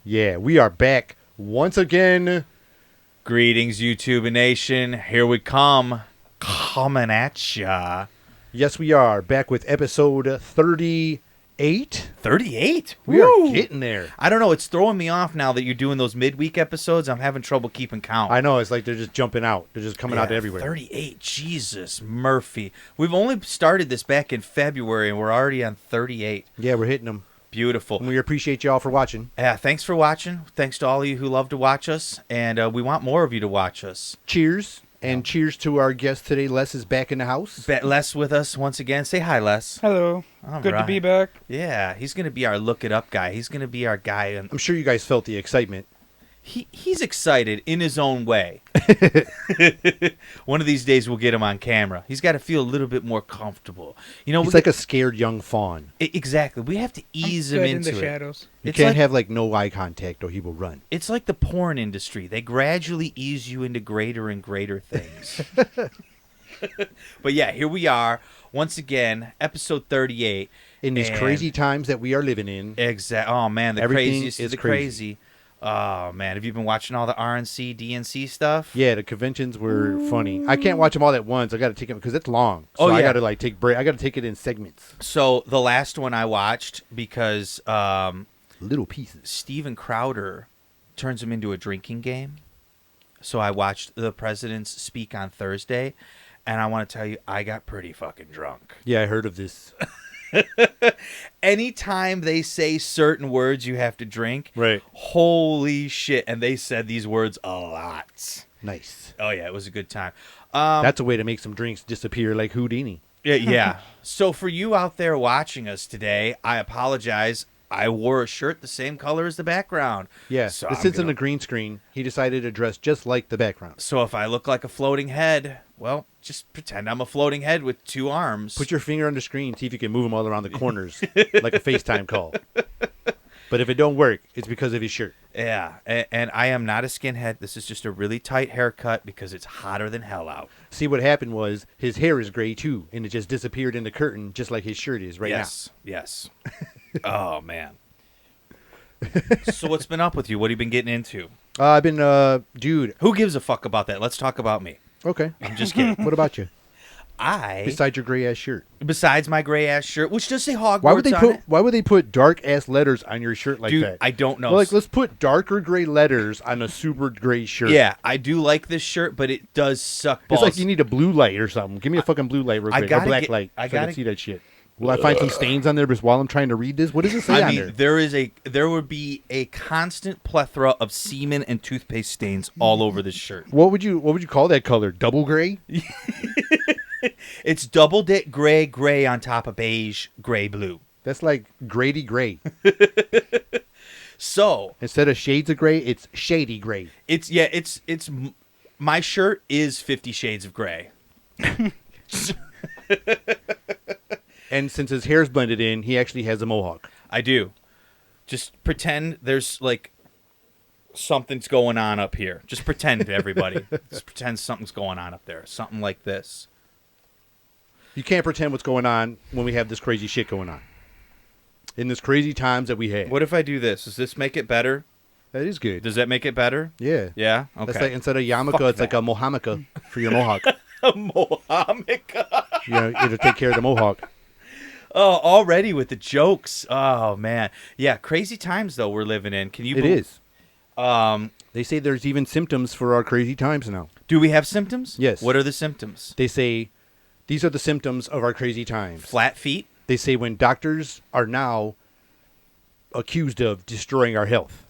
Yeah, we are back once again. Greetings, YouTube Nation. Here we come. Coming at ya. Yes, we are back with episode 38. 38? We are getting there. I don't know. It's throwing me off now that you're doing those midweek episodes. I'm having trouble keeping count. I know. It's like they're just jumping out. They're just coming out everywhere. 38. Jesus, Murphy. We've only started this back in February, and we're already on 38. Yeah, we're hitting them. Beautiful. And we appreciate you all for watching. Yeah, thanks for watching. Thanks to all of you who love to watch us, and we want more of you to watch us. Cheers. And cheers to our guest today. Les is back in the house. Les with us once again. Say hi, Les. Hello. All Good right. to be back. Yeah, he's going to be our look it up guy. He's going to be our guy. And I'm sure you guys felt the excitement. he's excited in his own way. One of these days we'll get him on camera. He's got to feel a little bit more comfortable. You know, He's like a scared young fawn. Exactly. We have to ease him Good into in the it. shadows. You It's can't like, have like no eye contact or he will run. It's like the porn industry. They gradually ease you into greater and greater things. But yeah, here we are once again, episode 38. In these crazy times that we are living in. Oh man, the Everything craziest is the crazy. Oh man, have you been watching all the RNC, DNC stuff? Yeah, the conventions were funny. I can't watch them all at once. I got to take them because it's long. So Oh, yeah. I got to like take break. I got to take it in segments, So the last one I watched because little pieces. Steven Crowder turns him into a drinking game. So I watched the presidents speak on Thursday, and I want to tell you, I got pretty fucking drunk. Yeah, I heard of this. Anytime they say certain words you have to drink, Right. holy shit. And they said these words a lot. Nice. Oh, yeah, it was a good time. That's a way to make some drinks disappear like Houdini. Yeah. So for you out there watching us today, I apologize. I wore a shirt the same color as the background. Yeah, So this I'm isn't gonna- a green screen. He decided to dress just like the background. So if I look like a floating head, well, just pretend I'm a floating head with two arms. Put your finger on the screen, see if you can move them all around the corners like a FaceTime call. But if it don't work, it's because of his shirt. Yeah, and I am not a skinhead. This is just a really tight haircut because it's hotter than hell out. See, what happened was his hair is gray too, and it just disappeared in the curtain just like his shirt is right Yes. Oh, man. So what's been up with you? What have you been getting into? now. I've been, dude. Who gives a fuck about that? Let's talk about me. Okay. I'm just kidding. What about you? I, Besides your gray ass shirt. besides my gray ass shirt, which does say Hogwarts Why would they on put it. Why would they put dark ass letters on your shirt like Dude, that? I don't know. Well, like, let's put darker gray letters on a super gray shirt. Yeah, I do like this shirt, but it does suck balls. It's like you need a blue light or something. Give me a fucking blue light real I quick. Or gotta black get- light. I so I can gotta- see that shit. Will I find some stains on there just while I'm trying to read this? What does it say I on mean, there? there would be a constant plethora of semen and toothpaste stains all over this shirt. What would you call that color? Double gray? It's double dip gray on top of beige gray blue. That's like Grady gray. So Instead of shades of gray, it's shady gray. it's my shirt is 50 Shades of Gray. And since his hair's blended in, he actually has a mohawk. I do. Just pretend there's like something's going on up here. Just pretend, everybody. Just pretend something's going on up there. Something like this. You can't pretend what's going on when we have this crazy shit going on. In this crazy times that we have. What if I do this? Does this make it better? That is good. Does that make it better? Yeah. Yeah? Okay. That's like instead of yarmulke, Fuck it's like that. a mohamika for your mohawk. Mohammed. You know, it'll take care of the mohawk. Oh, already with the jokes. Oh, man. Yeah, crazy times, though, we're living in. Can you It is. Um, They say there's even symptoms for our crazy times now. do we have symptoms? Yes. What are the symptoms? They say these are the symptoms of our crazy times. Flat feet? They say when doctors are now accused of destroying our health.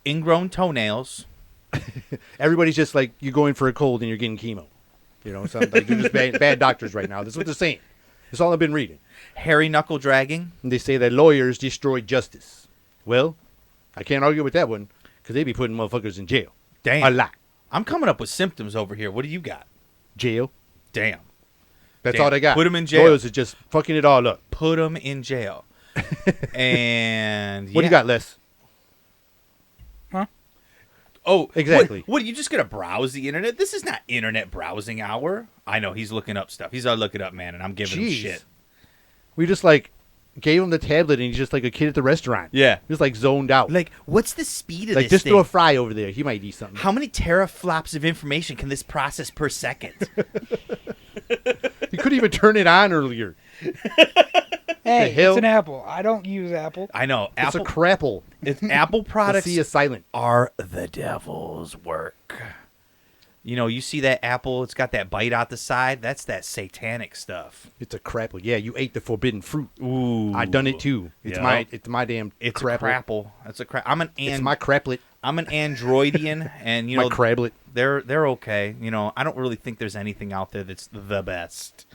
Ingrown toenails? Everybody's just like, you're going for a cold and you're getting chemo. You know, something like they're just bad doctors right now. That's what they're saying. That's all I've been reading. Hairy knuckle dragging? And they say that lawyers destroy justice. Well, I can't argue with that one because they be putting motherfuckers in jail. Damn. A lot. I'm coming up with symptoms over here. What do you got? Jail. Damn. That's Damn. all they got. Put 'em in jail. Lawyers are just fucking it all up. Put them in jail. And What do you got, Les? Oh, Exactly. What, you just gonna browse the internet? This is not internet browsing hour. I know he's looking up stuff. He's our look it up man, and I'm giving him Jeez. shit. We just like gave him the tablet, and he's just like a kid at the restaurant. Yeah. Just like zoned out. Like, what's the speed of Like, this just thing? throw a fry over there. He might eat something. How many teraflops of information can this process per second? He couldn't even turn it on earlier. Hey, hell? it's an Apple. I don't use Apple. I know. It's Apple, a crapple. Apple The products C is silent. are the devil's work. You know, you see that Apple, it's got that bite out the side. That's that satanic stuff. It's a crapple. Yeah, you ate the forbidden fruit. Ooh. I done it too. It's Yeah. my damn It's crapple. a crapple. That's a crap. I'm an It's my craplet. I'm an Androidian, and you My know crablet. they're okay. You know, I don't really think there's anything out there that's the best.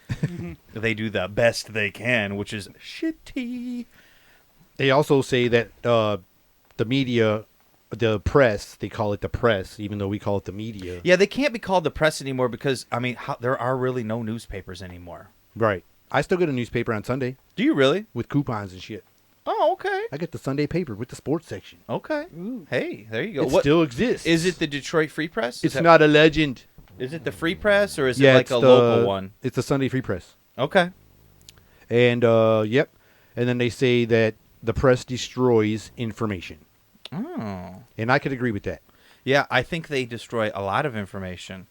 They do the best they can, which is shitty. They also say that the media, the press, they call it the press, even though we call it the media. Yeah, they can't be called the press anymore because I mean, there are really no newspapers anymore. Right. I still get a newspaper on Sunday Do you really? with coupons and shit. Oh, okay. I get the Sunday paper with the sports section. Okay. Ooh. Hey, there you go. It What still exists. is it? The Detroit Free Press? It's not a legend. Is it the Free Press or is Yeah, it like it's a the- local one? It's the Sunday Free Press. Okay. And yep. And then they say that the press destroys information. Oh. And I could agree with that. Yeah, I think they destroy a lot of information.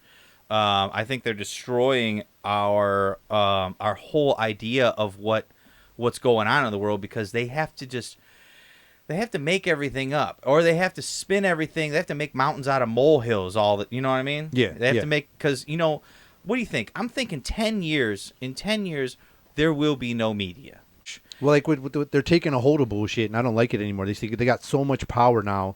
I think they're destroying our whole idea of what's going on in the world because they have to make everything up, or they have to spin everything. They have to make mountains out of molehills. All that, you know what I mean? Yeah, They have yeah. to make because what do you think? I'm thinking 10 years. In 10 years, there will be no media. Well, like they're taking a hold of bullshit, and I don't like it anymore. They say they got so much power now.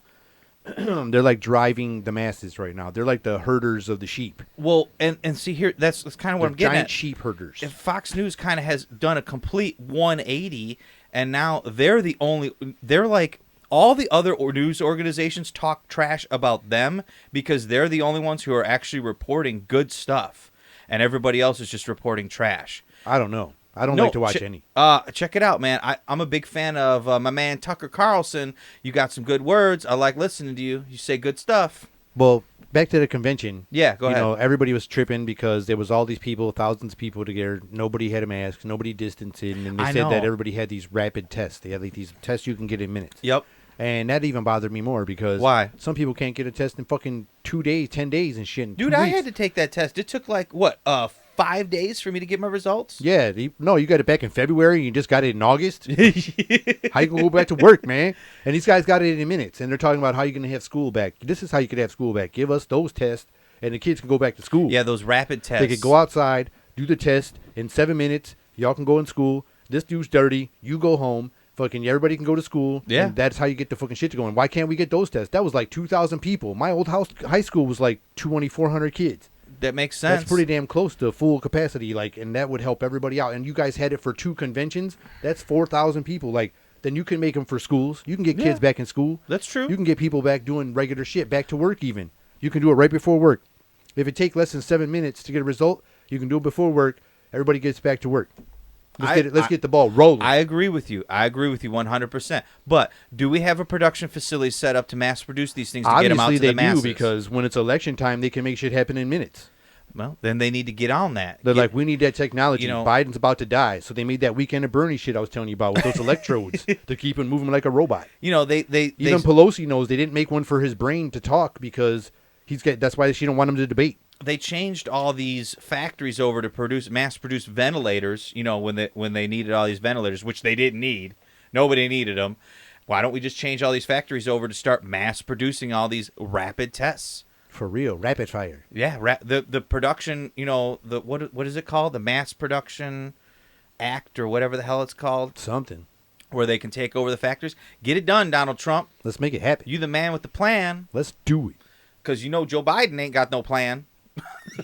They're like driving the masses right now. They're like the herders of the sheep. Well, and see here, that's kind of what They're I'm getting giant at. sheep herders. If Fox News kind of has done a complete 180, and now they're like all the other news organizations talk trash about them because they're the only ones who are actually reporting good stuff, and everybody else is just reporting trash. I don't know. I don't No, like to watch any. Check it out, man. I'm a big fan of my man Tucker Carlson. You got some good words. I like listening to you. You say good stuff. Well, back to the convention. Yeah, go ahead. You know, everybody was tripping because there was all these people, thousands of people together. Nobody had a mask. Nobody distancing, and they I said that know. everybody had these rapid tests. They had like these tests you can get in minutes. Yep. And that even bothered me more because Why? some people can't get a test in fucking 2 days, 10 days, and shit. in Dude, 2 I weeks. had to take that test. It took like what 5 days for me to get my results. Yeah, no, you got it back in February. And you just got it in August. How you gonna go back to work, man? And these guys got it in minutes, and they're talking about how you're gonna have school back. This is how you could have school back. Give us those tests, and the kids can go back to school. Yeah, those rapid tests. They could go outside, do the test in 7 minutes. Y'all can go in school. This dude's dirty. You go home. Fucking everybody can go to school. Yeah. And that's how you get the fucking shit going. Why can't we get those tests? That was like 2,000 people. My old high school was like 2,400 kids. That makes sense. That's pretty damn close to full capacity. Like, and that would help everybody out. And you guys had it for 2 conventions. That's 4,000 people. Like, then you can make them for schools. You can get kids back in school. That's true. You can get people back doing regular shit, back to work even. You can do it right before work. If it takes less than 7 minutes to get a result, you can do it before work. Everybody gets back to work. Let's get the ball rolling. I agree with you. I agree with you 100%. But do we have a production facility set up to mass produce these things to get them out Obviously to the they masses? do, because when it's election time, they can make shit happen in minutes. Well, then they need to get on that. They're like, we need that technology. You know- Biden's about to die, so they made that Weekend at Bernie shit I was telling you about with those electrodes to keep him moving like a robot. You know, they Even Pelosi knows they didn't make one for his brain to talk because that's why she don't want him to debate. they changed all these factories over to mass produce ventilators. You know, when they needed all these ventilators, which they didn't need. Nobody needed them. Why don't we just change all these factories over to start mass producing all these rapid tests? For real, rapid fire. Yeah, the production. You know, the what is it called? The Mass Production Act or whatever the hell it's called, Something. where they can take over the factories. Get it done, Donald Trump. Let's make it happen. You the man with the plan, Let's do it. because you know Joe Biden ain't got no plan.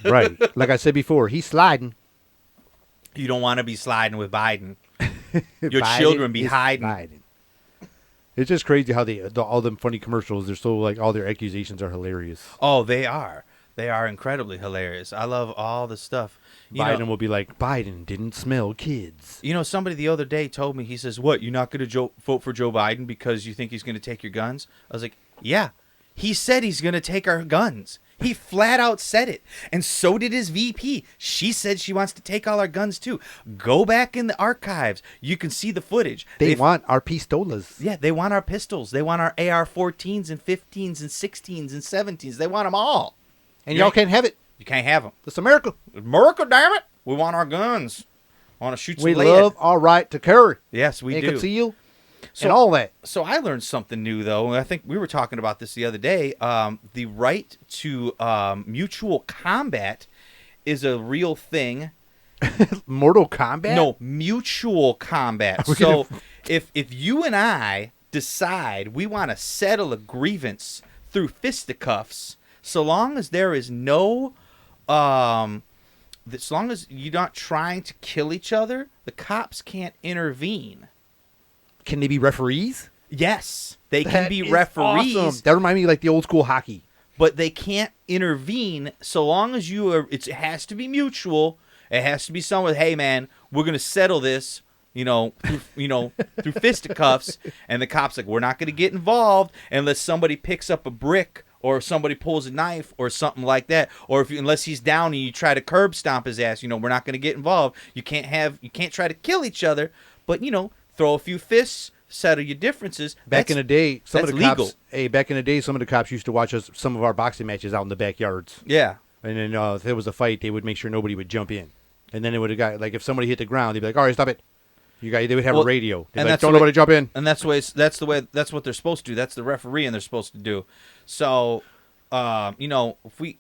Right. Like I said before, he's sliding. You don't want to be sliding with Biden. Your Biden children be is hiding. sliding. It's just crazy how all them funny commercials, they're so like all their accusations are hilarious. Oh, they are. They are incredibly hilarious. I love all the stuff. Biden will be like, Biden didn't smell kids. You know, somebody the other day told me, he says, what, you're not going to vote for Joe Biden because you think he's going to take your guns? I was like, yeah. He said he's going to take our guns. He flat out said it. And so did his VP. She said she wants to take all our guns too. Go back in the archives. You can see the footage. They want our pistolas. Yeah, they want our pistols. They want our AR-14s and 15s and 16s and 17s. They want them all. And y'all can't have it. You can't have them. It's America. America, damn it. We want our guns. I want to shoot some We lead. love our right to carry. Yes, we and do. conceal. And all that. So I learned something new, though. I think we were talking about this the other day. The right to mutual combat is a real thing. Mortal Kombat? No, mutual combat. So if you and I decide we want to settle a grievance through fisticuffs, so long as there is no, as long as you're not trying to kill each other, the cops can't intervene. Can they be referees? Yes, they can That be is referees. awesome. That reminds me of like the old school hockey. But they can't intervene so long as you are. It has to be mutual. It has to be someone. Hey, man, we're gonna settle this. Through fisticuffs. And the cops like, we're not gonna get involved unless somebody picks up a brick or somebody pulls a knife or something like that. Or unless he's down and you try to curb stomp his ass. We're not gonna get involved. You can't try to kill each other. But throw a few fists. Settle your differences. Back in the day, some of the cops. legal. Hey, back in the day, some of the cops used to watch some of our boxing matches out in the backyards. Yeah. And then if there was a fight, they would make sure nobody would jump in. And then it would have got like if somebody hit the ground, they'd be like, "All right, stop it." They would have a radio. They'd be like, "Don't nobody jump in." And that's what they're supposed to do. That's the referee, and they're supposed to do. So, if we,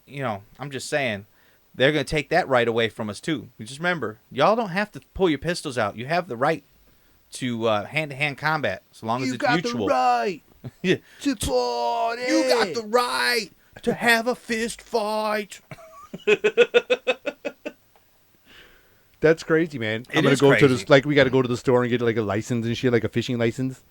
I'm just saying, they're gonna take that right away from us too. You just remember, y'all don't have to pull your pistols out. You have the right to hand-to-hand combat, as long as it's mutual. You got the right Yeah. to party. You got the right to have a fist fight. That's crazy, man. I'm gonna is go to crazy. this. Like, we got to go to the store and get like a license and shit, like a fishing license.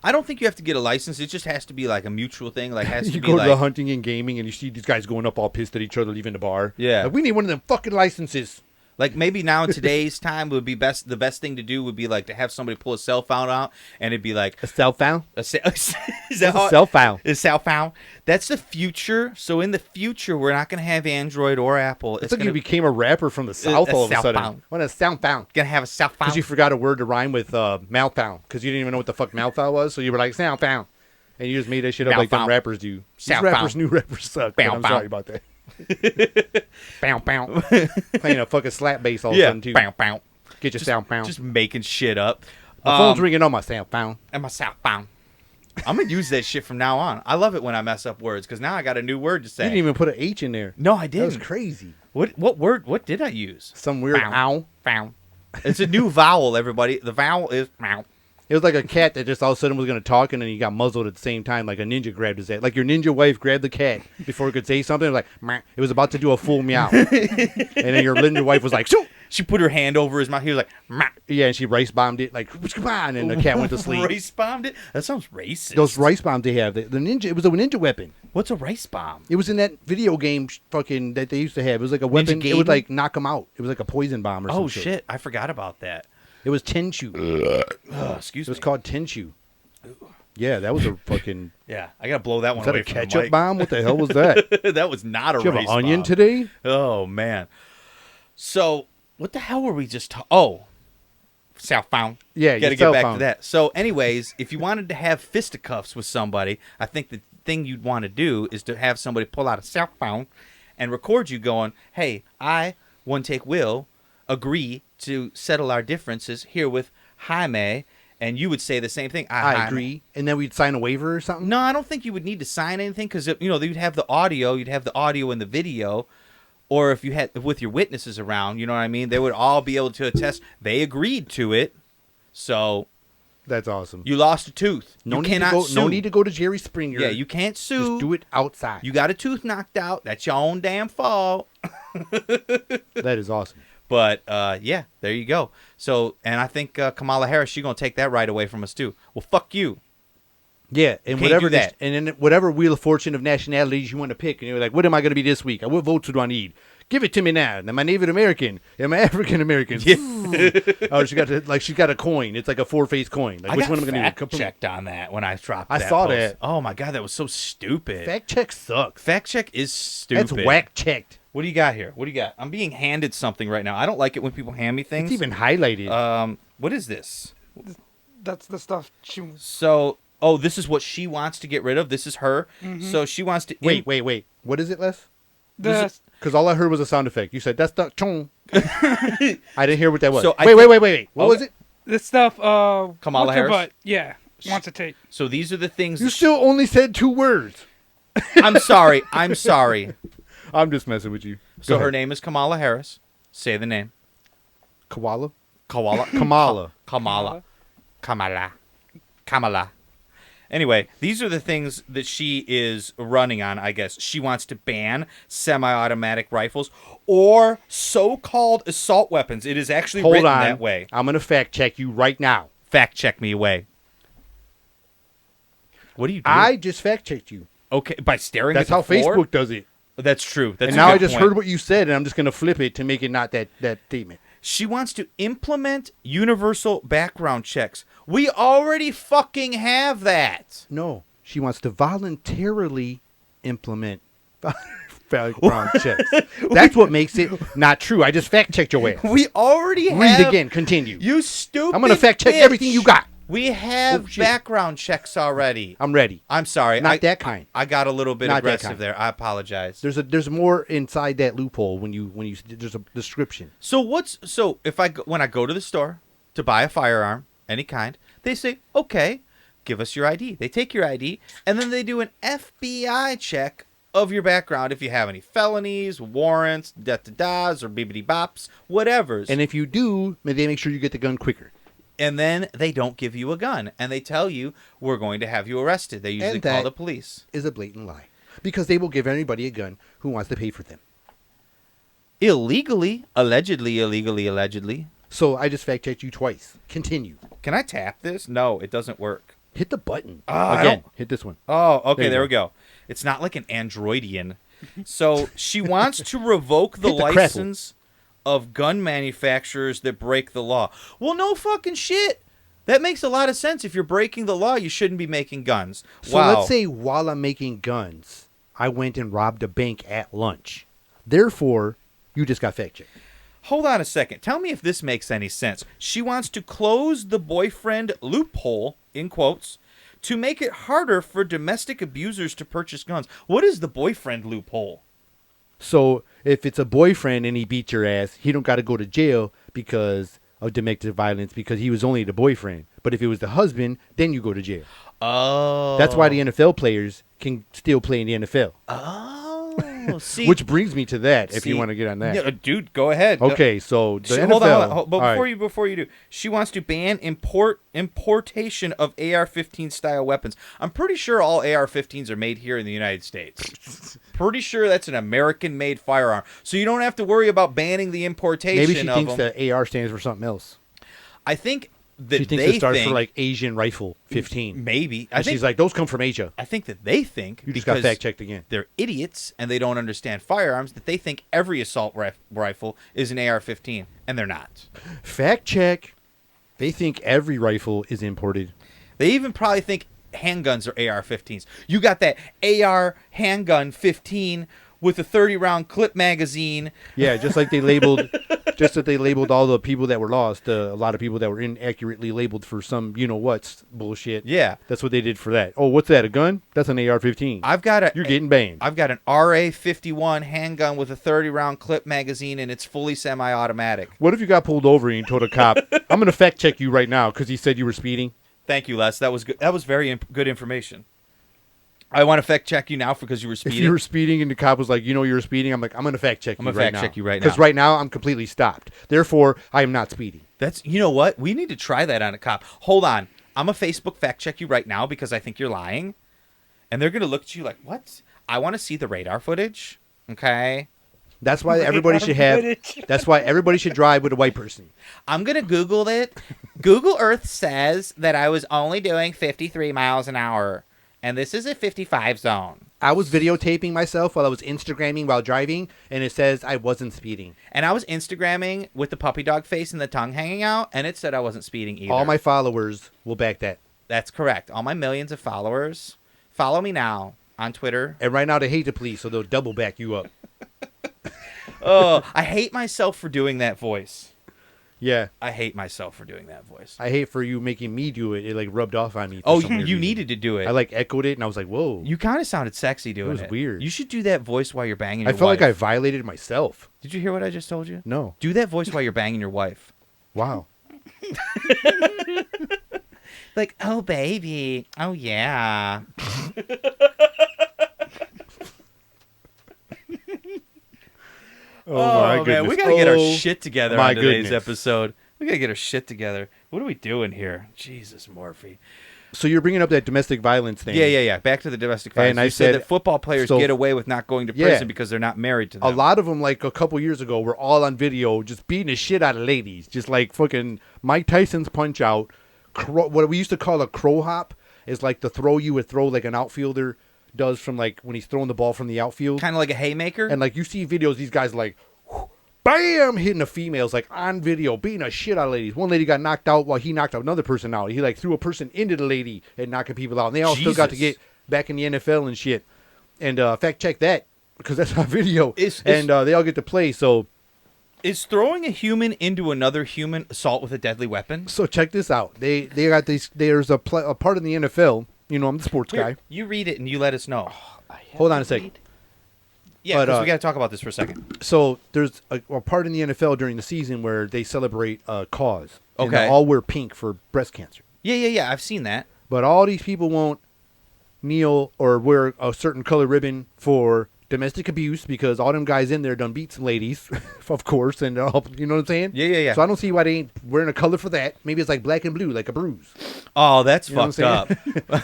I don't think you have to get a license. It just has to be like a mutual thing. Like has to You be go like to the hunting and gaming, and you see these guys going up all pissed at each other, leaving the bar. Yeah. Like, we need one of them fucking licenses. Like maybe now in today's time would be the best thing to do would be like to have somebody pull a cell phone out and it'd be like A cell phone. is that It's a how- cell phone. Is cell phone? That's the future. So in the future, we're not going to have Android or Apple. It's like gonna, you became a rapper from the South all of a cell sudden. phone. What a cell phone. gonna have a cell phone. Because you forgot a word to rhyme with mouth phone. Because you didn't even know what the fuck mouth phone was. So you were like, sound phone. And you just made that shit up Mouth like them phone. rappers do. These Sound rappers, phone. new rappers suck. Bow, But I'm bow. sorry about that. bow bow. Playing a fucking slap bass all of a Yeah. sudden, too. Bow bow. Get your sound phone. Just making shit up. My phone's ringing on my sound phone. And my cell phone. I'm gonna use that shit from now on. I love it when I mess up words because now I got a new word to You say. didn't even put an H in there. No, I That was didn't. crazy. What word? What did I use? Some weird Bow. ow. Found. It's a new vowel, everybody. The vowel is found. It was like a cat that just all of a sudden was going to talk, and then he got muzzled at the same time, like a ninja grabbed his head. Like your ninja wife grabbed the cat before it could say something. Like, meh. It was about to do a full meow. And then your ninja wife was like, shoot! She put her hand over his mouth. He was like, "Mah." Yeah, and she rice bombed it, like, come on, and the cat went to sleep. Rice bombed it? That sounds racist. Those rice bombs they have, the ninja, it was a ninja weapon. What's a rice bomb? It was in that video game fucking that they used to have. It was like a weapon. It Gaiden? would like knock them out. It was like a poison bomb or something. Oh, shit. I forgot about that. It was Tenshu. Excuse It was me. called Tenshu. Yeah, that was a fucking. Yeah, I got to blow that one Was that away a from the ketchup mic. bomb? What the hell was that? That was not a Did you rice have an onion bomb. today? Oh, man. So, what the hell were we just talking? Oh, cell phone. Yeah, Got to your get cell back phone. to that. So, anyways, if you wanted to have fisticuffs with somebody, I think the thing you'd want to do is to have somebody pull out a cell phone and record you going, hey, I, One Take Will, agree to settle our differences here with Jaime, and you would say the same thing. I Jaime. agree. And then we'd sign a waiver or something? No, I don't think you would need to sign anything because you'd have the audio, and the video, or if you had with your witnesses around, you know what I mean. They would all be able to attest they agreed to it. So That's awesome. you lost a tooth. No you need cannot to go. sue. No need to go to Jerry Springer. Yeah, you can't sue. Just do it outside. You got a tooth knocked out. That's your own damn fault. That is awesome. But yeah, there you go. So, and I think Kamala Harris, she's gonna take that right away from us too. Well, fuck you. Yeah, and Can't whatever do that. And then whatever wheel of fortune of nationalities you want to pick, and you're like, what am I going to be this week? What votes do I need? Give it to me now. Am I Native American? Am I African American? Oh, she got a coin. It's like a 4-face coin. Like, I which got one am I going fact to checked on that when I dropped I that saw post. that. Oh, my God. That was so stupid. Fact check sucks. Fact check is stupid. That's whack checked. What do you got here? What do you got? I'm being handed something right now. I don't like it when people hand me things. It's even highlighted. What is this? That's the stuff she. So, this is what she wants to get rid of. This is her. Mm-hmm. So she wants to. Wait. What is it, Les? The Because all I heard was a sound effect. You said, that's the chong. I didn't hear what that was. So wait. What was it? the stuff. Kamala what's her Harris? butt? Yeah, wants to take. So these are the things. You still only said 2 words. I'm sorry. I'm just messing with you. So her name is Kamala Harris. Say the name. Koala? Kamala. Kamala. Kamala. Anyway, these are the things that she is running on, I guess. She wants to ban semi-automatic rifles or so-called assault weapons. It is actually Hold written on. that way. I'm going to fact check you right now. Fact check me away. What do you do? I just fact checked you. Okay, by staring That's at the how floor? Facebook does it. That's true. That's And a now good I just point. heard what you said, and I'm just going to flip it to make it not that statement. She wants to implement universal background checks. We already fucking have that. No, she wants to voluntarily implement background checks. That's what makes it not true. I just fact checked your ass. We already have. Read again. Continue. You stupid I'm going to fact check bitch. everything you got. We have Oh, shit. background checks already. I'm ready. I'm sorry. Not that kind. I got a little bit Not that aggressive kind. there. I apologize. There's more inside that loophole when you there's a description. So when I go to the store to buy a firearm, any kind, they say, "Okay, give us your ID." They take your ID and then they do an FBI check of your background if you have any felonies, warrants, da-da-das, or bibbidi-bops, whatevers. And if you do, they make sure you get the gun quicker. And then they don't give you a gun. And they tell you, we're going to have you arrested. They usually And call that the police. Is a blatant lie. Because they will give anybody a gun who wants to pay for them. Illegally. Allegedly. So I just fact checked you twice. Continue. Can I tap this? No, it doesn't work. Hit the button. I Again, don't- hit this one. Oh, okay, There there you we go. It's not like an Androidian. So she wants to revoke the Hit the crapple. license of gun manufacturers that break the law. Well, no fucking shit. That makes a lot of sense. If you're breaking the law, you shouldn't be making guns. So let's say while I'm making guns, I went and robbed a bank at lunch. Therefore, you just got fact checked. Hold on a second. Tell me if this makes any sense. She wants to close the boyfriend loophole, in quotes, to make it harder for domestic abusers to purchase guns. What is the boyfriend loophole? So if it's a boyfriend and he beat your ass, he don't got to go to jail because of domestic violence because he was only the boyfriend. But if it was the husband, then you go to jail. Oh. That's why the NFL players can still play in the NFL. Oh, see. Which brings me to that, if see- you want to get on that. Yeah, dude, go ahead. Okay, so the NFL. Hold on. But all right. before you do, she wants to ban importation of AR-15 style weapons. I'm pretty sure all AR-15s are made here in the United States. Pretty sure that's an American-made firearm, so you don't have to worry about banning the importation. Maybe she of thinks them. that AR stands for something else. I think that She thinks they it starts think for like Asian Rifle 15. maybe. And she's like, those come from Asia. I think that they think You just got because fact checked again. they're idiots and they don't understand firearms that they think every assault rifle is an AR-15, and they're not. Fact check. They think every rifle is imported. They even probably think handguns are AR-15s. You got that AR handgun 15 with a 30-round clip magazine. Yeah, just like they labeled, all the people that were lost. A lot of people that were inaccurately labeled for some, what's bullshit. Yeah. That's what they did for that. Oh, what's that? A gun? That's an AR-15. You're getting banned. I've got an RA-51 handgun with a 30-round clip magazine, and it's fully semi-automatic. What if you got pulled over and you told a cop, "I'm going to fact check you right now" because he said you were speeding? Thank you, Les. That was good. That was very good information. I want to fact check you now because you were speeding. If you were speeding and the cop was like, you were speeding, I'm like, I'm going to fact check you right now. I'm gonna fact check you right now. Because right now I'm completely stopped. Therefore, I am not speeding. You know what? We need to try that on a cop. Hold on. I'm a Facebook fact check you right now because I think you're lying. And they're going to look at you like, what? I want to see the radar footage. Okay. That's why everybody should have. That's why everybody should drive with a white person. I'm going to Google it. Google Earth says that I was only doing 53 miles an hour. And this is a 55 zone. I was videotaping myself while I was Instagramming while driving, and it says I wasn't speeding. And I was Instagramming with the puppy dog face and the tongue hanging out, and it said I wasn't speeding either. All my followers will back that. That's correct. All my millions of followers. Follow me now on Twitter. And right now they hate the police, so they'll double back you up. Oh, I hate myself for doing that voice. Yeah. I hate myself for doing that voice. I hate for you making me do it. It like rubbed off on me. for Oh, some weird you reason. needed to do it. I like echoed it, and I was like, whoa. You kind of sounded sexy doing it. was weird. You should do that voice while you're banging I your felt wife. like I violated myself. Did you hear what I just told you? No. Do that voice while you're banging your wife. Wow. Like, oh, baby. Oh, yeah. Oh, man, we gotta get our shit together my on today's goodness. episode. We gotta get our shit together. What are we doing here? Jesus, Morphe. So you're bringing up that domestic violence thing. Yeah. Back to the domestic violence. And I You said said- that football players so- get away with not going to Yeah. prison because they're not married to them. A lot of them, like a couple years ago, were all on video just beating the shit out of ladies. Just like fucking Mike Tyson's punch out. What we used to call a crow hop is like the throw you would throw like an outfielder does from like when he's throwing the ball from the outfield. Kind of like a haymaker. And like you see videos, these guys like, bam, hitting the females like on video, beating the shit out of ladies. One lady got knocked out while he knocked out another person out. He like threw a person into the lady and knocking people out. And they all still got to Jesus. get back in the NFL and shit. And fact check that because that's on video. It's- They all get to play. So Is throwing a human into another human assault with a deadly weapon? check this out. They got these. There's a part in the NFL. You know, I'm the sports Here, guy. you read it and you let us know. Hold on a second. Yeah, But, because we got to talk about this for a second. So there's a part in the NFL during the season where they celebrate a cause. And Okay. they all wear pink for breast cancer. Yeah. I've seen that. But all these people won't kneel or wear a certain color ribbon for domestic abuse because all them guys in there done beat some ladies, of course, and you know what I'm saying? Yeah. So I don't see why they ain't wearing a color for that. Maybe it's like black and blue, like a bruise. Oh, that's You know what fucked I'm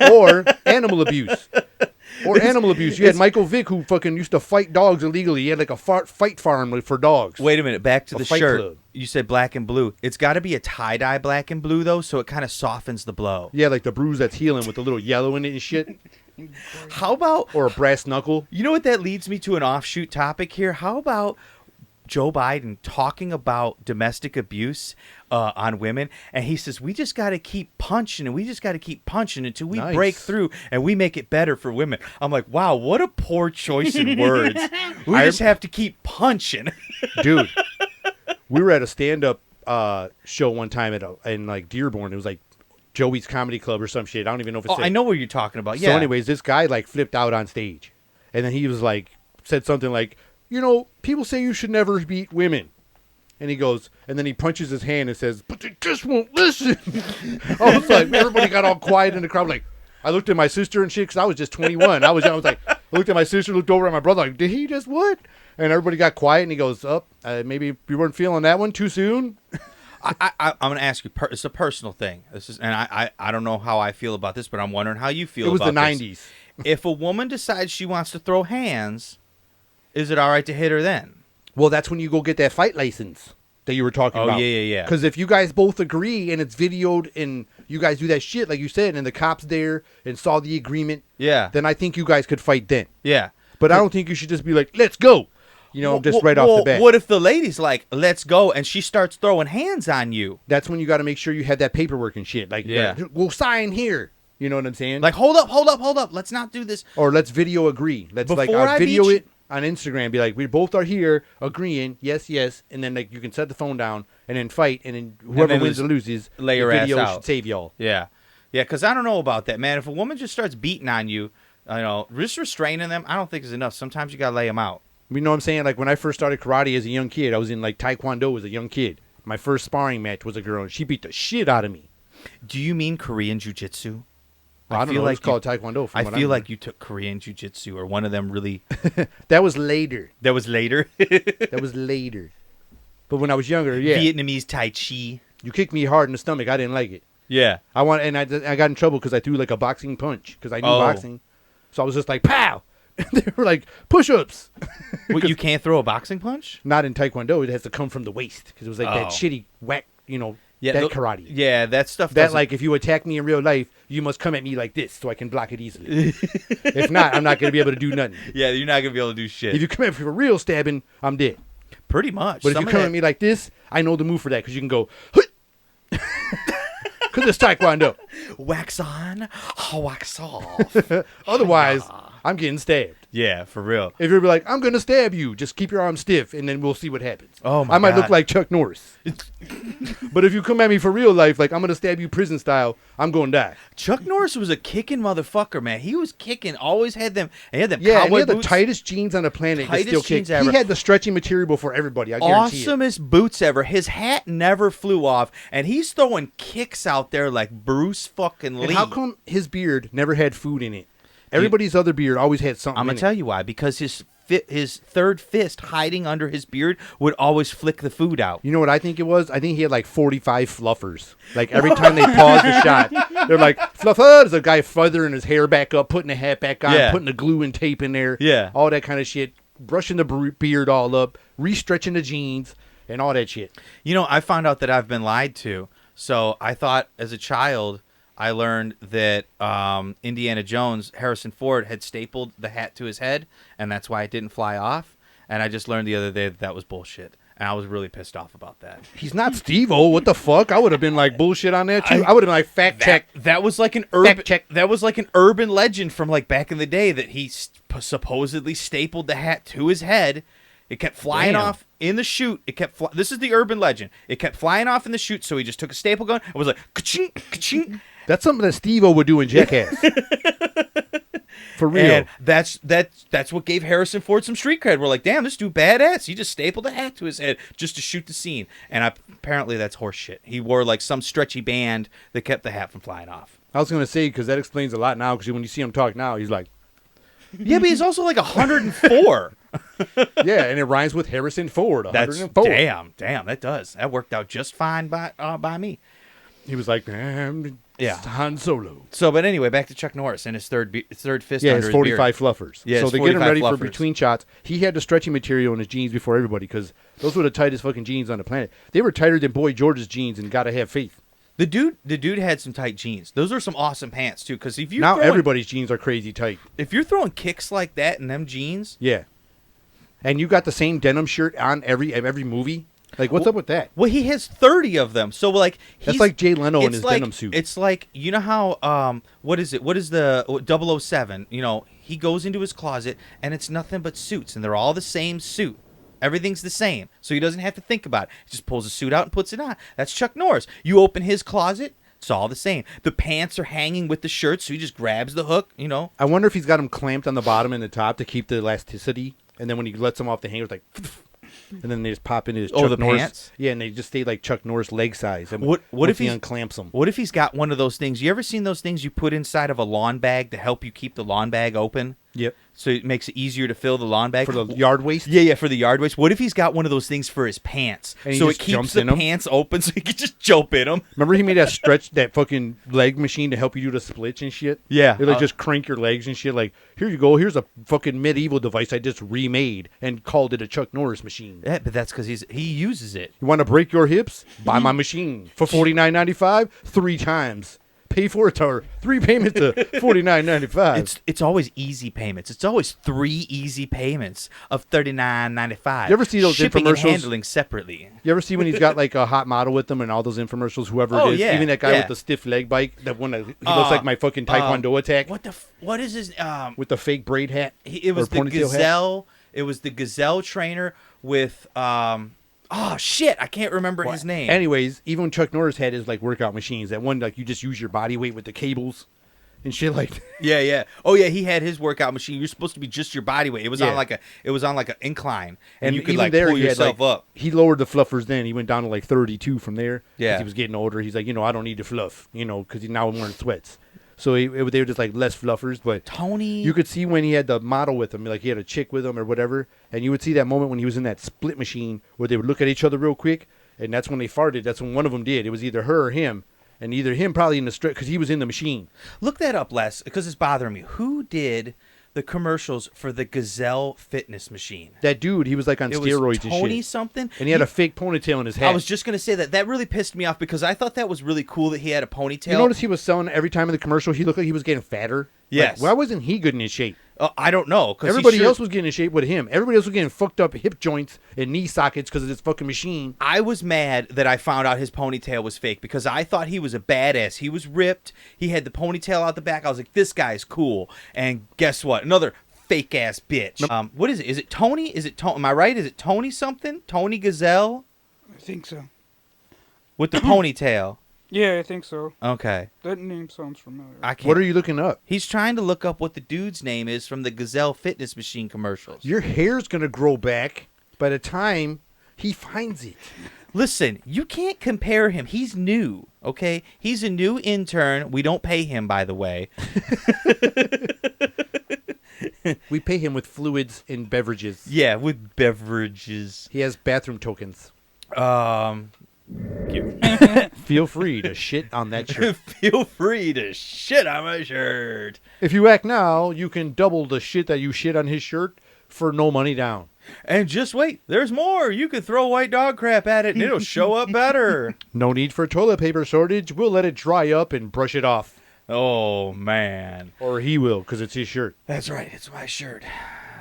up. Or animal abuse. Or animal abuse. You had Michael Vick who fucking used to fight dogs illegally. He had like a fight farm for dogs. Wait a minute. Back to A the Fight shirt. Club. You said black and blue. It's got to be a tie-dye black and blue, though, so it kind of softens the blow. Yeah, like the bruise that's healing with a little yellow in it and shit. How about... Or a brass knuckle. You know what that leads me to an offshoot topic here? How about Joe Biden talking about domestic abuse on women? And he says, we just got to keep punching and we just got to keep punching until we Nice. break through and we make it better for women. I'm like, wow, what a poor choice in words. We just have to keep punching. Dude, we were at a stand-up show one time in like Dearborn. It was like Joey's Comedy Club or some shit. I don't even know if it's Oh, I know what you're talking about. So Yeah. anyways, this guy like flipped out on stage. And then he was like, said something like, you know, people say you should never beat women. And he goes, and then he punches his hand and says, but they just won't listen. I was like, everybody got all quiet in the crowd. Like, I looked at my sister and shit because I was just 21. I was like, I looked at my sister, looked over at my brother, like, did he just what? And everybody got quiet and he goes, maybe you weren't feeling that one too soon. I'm going to ask you, it's a personal thing. This is, and I don't know how I feel about this, but I'm wondering how you feel It was about the this. 90s. If a woman decides she wants to throw hands, is it all right to hit her then? Well, that's when you go get that fight license that you were talking about. Oh, yeah. Because if you guys both agree and it's videoed and you guys do that shit, like you said, and the cops there and saw the agreement, Yeah. then I think you guys could fight then. Yeah. But I don't think you should just be like, let's go. You know, just right off the bat. What if the lady's like, let's go, and she starts throwing hands on you? That's when you got to make sure you have that paperwork and shit. Like, Yeah. we'll sign here. You know what I'm saying? Like, hold up. Let's not do this. Or let's video agree. Let's like Before I video beat you- it on Instagram. Be like, we both are here agreeing. Yes. And then like you can set the phone down and then fight. And then whoever then wins just or loses, lay the your ass video out. should save y'all. Yeah. Yeah, because I don't know about that, man. If a woman just starts beating on you, just restraining them, I don't think is enough. Sometimes you got to lay them out. You know what I'm saying? Like when I first started karate as a young kid, I was in like Taekwondo as a young kid. My first sparring match was a girl and she beat the shit out of me. Do you mean Korean jiu-jitsu? I don't know. It's called Taekwondo. I feel like you took Korean jiu-jitsu or one of them really. that was later. That was later. That was later. But when I was younger, yeah, Vietnamese Tai Chi. you kicked me hard in the stomach. I didn't like it. Yeah. I got in trouble because I threw like a boxing punch because I knew Oh. boxing. So I was just like, pow! And they were like, push-ups. What, you can't throw a boxing punch? Not in Taekwondo. It has to come from the waist because it was like that Oh. shitty whack, you know, Yeah, that karate. Yeah, that stuff. That doesn't- like if you attack me in real life, you must come at me like this so I can block it easily. If not, I'm not going to be able to do nothing. Yeah, you're not gonna be able to do shit. If you come at me for real stabbing, I'm dead. Pretty much. But if Some you of come that- at me like this, I know the move for that because you can go, because it's taekwondo. wax on, wax off. Otherwise, I'm getting stabbed. Yeah, for real. If you're like, I'm going to stab you, just keep your arm stiff, and then we'll see what happens. Oh, my I might God. look like Chuck Norris. But if you come at me for real life, like I'm going to stab you prison style, I'm going to die. Chuck Norris was a kicking motherfucker, man. He was kicking. Always had them. He had them Yeah, and cowboy he had the boots. tightest jeans on the planet. That Tightest still kick. jeans ever. He had the stretchy material before everybody. I guarantee it. Awesomest boots ever. His hat never flew off, and he's throwing kicks out there like Bruce fucking Lee. And how come his beard never had food in it? Everybody's other beard always had something. I'm in gonna tell you why. Because his third fist hiding under his beard would always flick the food out. You know what I think it was? I think he had like 45 fluffers. Like every time they paused the shot, they're like, fluffer. There's a guy feathering his hair back up, putting the hat back on, Yeah. putting the glue and tape in there. Yeah. All that kind of shit. Brushing the beard all up, re-stretching the jeans, and all that shit. You know, I found out that I've been lied to. So I thought as a child, I learned that Indiana Jones, Harrison Ford, had stapled the hat to his head, and that's why it didn't fly off. And I just learned the other day that that was bullshit. And I was really pissed off about that. He's not Steve-O. What the fuck? I would have been like bullshit on that too. I would have been like fact check. That was like an urban check. That was like an urban legend from like back in the day that he supposedly stapled the hat to his head. It kept flying Damn. off in the chute. It kept this is the urban legend. It kept flying off in the chute, so he just took a staple gun and was like ka-ching, ka-ching. That's something that Steve-O would do in Jackass. For real. And that's what gave Harrison Ford some street cred. We're like, damn, this dude badass. He just stapled a hat to his head just to shoot the scene. And apparently that's horse shit. He wore like some stretchy band that kept the hat from flying off. I was going to say, because that explains a lot now, because when you see him talk now, he's like, Yeah, but he's also like 104. yeah, and it rhymes with Harrison Ford, That's 104. damn. That does. That worked out just fine by me. He was like, Yeah. Han Solo. So, but anyway, back to Chuck Norris and his third fist Yeah, under his 45 beard. fluffers. Yeah, so his they get him 45 ready for fluffers. between shots. He had the stretchy material in his jeans before everybody, because those were the tightest fucking jeans on the planet. They were tighter than Boy George's jeans, and gotta have faith. The dude had some tight jeans. Those are some awesome pants too. Because if you Now everybody's jeans are crazy tight. if you're throwing kicks like that in them jeans, Yeah. And you got the same denim shirt on every movie? Like, what's up with that? well, he has 30 of them. So like That's like Jay Leno in it's his like- denim suit. It's like, you know how what is it? What is the 007? You know, he goes into his closet and it's nothing but suits, and they're all the same suit. Everything's the same, so he doesn't have to think about it. He just pulls a suit out and puts it on. That's Chuck Norris. You open his closet, it's all the same. The pants are hanging with the shirt, so he just grabs the hook, you know. I wonder if he's got them clamped on the bottom and the top to keep the elasticity, and then when he lets them off the hanger, it's like, and then they just pop into his Chuck the Norris. pants? Yeah, and they just stay like Chuck Norris leg size. And What once if he he's- unclamps them? What if he's got one of those things? You ever seen those things you put inside of a lawn bag to help you keep the lawn bag open? Yep. So it makes it easier to fill the lawn bag? For the yard waste? Yeah, for the yard waste. What if he's got one of those things for his pants? And he So it just keeps jumps the in 'em? pants open so he can just jump in them. Remember he made that stretch, that fucking leg machine to help you do the splits and shit? Yeah. They like just crank your legs and shit. Like, here you go. Here's a fucking medieval device I just remade and called it a Chuck Norris machine. Yeah, but that's because he uses it. You want to break your hips? Buy my machine for $49.95 3 times. Pay for it or 3 payments to $49.95. It's always easy payments. It's always 3 easy payments of $39.95. You ever see those shipping and infomercials? handling separately? You ever see when he's got like a hot model with him and all those infomercials, whoever Oh, it is, yeah, even that guy yeah. with the stiff leg bike, that one that he looks like my fucking Taekwondo attack What is his with the fake braid hat. it was or the ponytail hat. Gazelle. It was the Gazelle trainer with oh shit, I can't remember his name. Anyways, even when Chuck Norris had his like workout machines, that one like you just use your body weight with the cables and shit like that. Yeah. Oh yeah, he had his workout machine. You're supposed to be just your body weight. It was Yeah. on like an incline, and you could even like there, pull he had, yourself like, up. He lowered the fluffers then. He went down to like 32 from there. 'cause Yeah. he was getting older. He's like, I don't need the fluff, because now I'm wearing sweats. So they were just like less fluffers, but Tony, you could see when he had the model with him, like he had a chick with him or whatever, and you would see that moment when he was in that split machine where they would look at each other real quick, and that's when they farted. That's when one of them did. It was either her or him, and either him probably in the strip because he was in the machine. look that up, Les, because it's bothering me. Who did the commercials for the Gazelle fitness machine. That dude, he was like on It steroids was Tony and shit. something. And he had a fake ponytail in his head. I was just going to say that. That really pissed me off because I thought that was really cool that he had a ponytail. You notice he was selling every time in the commercial, he looked like he was getting fatter? Yes. Like, why wasn't he good in his shape? I don't know. 'Cause Everybody else was getting in shape with him. Everybody else was getting fucked up hip joints and knee sockets because of this fucking machine. I was mad that I found out his ponytail was fake because I thought he was a badass. He was ripped. He had the ponytail out the back. I was like, this guy's cool. And guess what? Another fake ass bitch. What is it? Is it Tony? Is it Tony? Am I right? Is it Tony something? Tony Gazelle I think so. with the ponytail. Yeah, I think so. Okay. That name sounds familiar. I can't. What are you looking up? He's trying to look up what the dude's name is from the Gazelle fitness machine commercials. Your hair's going to grow back by the time he finds it. Listen, you can't compare him. He's new, okay? He's a new intern. We don't pay him, by the way. We pay him with fluids and beverages. Yeah, with beverages. He has bathroom tokens. Feel Feel free to shit on that shirt. free to shit on my shirt. If you act now, you can double the shit that you shit on his shirt for no money down. And just wait, there's more. You can throw white dog crap at it and it'll show up better. No need for toilet paper shortage. We'll let it dry up and brush it off. Oh, man. Or he will, because it's his shirt. That's right. It's my shirt.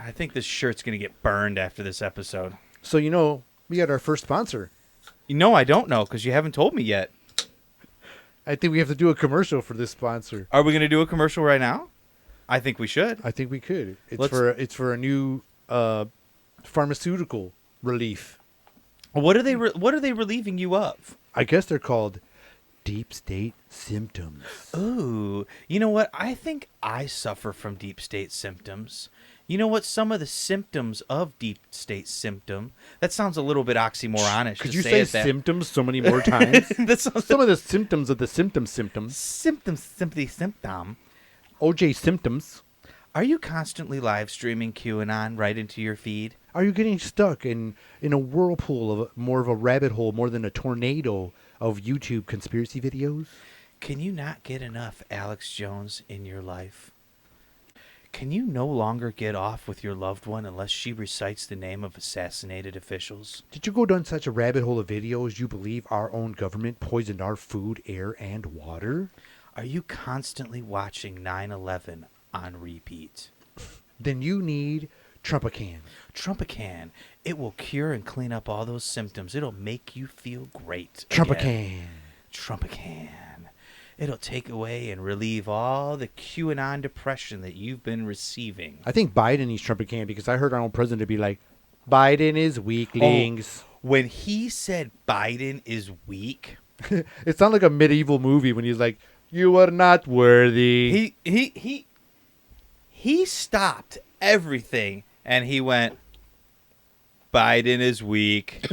I think this shirt's going to get burned after this episode. So, we got our first sponsor. No, I don't know because you haven't told me yet. I think we have to do a commercial for this sponsor. Are we going to do a commercial right now? I think we should. I think we could. Let's- It's for a new pharmaceutical relief. What are they relieving you of? I guess they're called deep state symptoms. Ooh, you know what? I think I suffer from deep state symptoms. You know what? Some of the symptoms of deep state symptom. That sounds a little bit oxymoronish. Could to you say say it that. symptoms so many more times? That sounds Some of the symptoms of the symptoms. symptoms simply symptom. OJ symptoms. Are you constantly live streaming QAnon right into your feed? Are you getting stuck in a whirlpool of more of a rabbit hole more than a tornado of YouTube conspiracy videos? Can you not get enough Alex Jones in your life? Can you no longer get off with your loved one unless she recites the name of assassinated officials? Did you go down such a rabbit hole of videos you believe our own government poisoned our food, air, and water? Are you constantly watching 9/11 on repeat? Then you need Trumpacan. Trumpacan. It will cure and clean up all those symptoms. It'll make you feel great. Trumpacan. Again. Trumpacan. It'll take away and relieve all the QAnon depression that you've been receiving. I think Biden needs Trumpacan because I heard our own president be like, Biden is weaklings. When he said Biden is weak, It sounded like a medieval movie when he's like, you are not worthy. he stopped everything and he went, Biden is weak.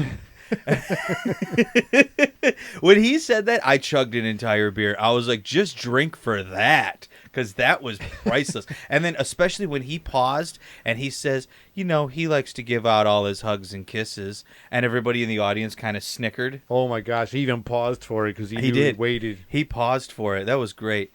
When he said that, I chugged an entire beer. I was like, just drink for that, because that was priceless. And then especially when he paused and he says, he likes to give out all his hugs and kisses, and everybody in the audience kind of snickered. Oh my gosh, he even paused for it because he knew did. he waited. He paused for it. That was great.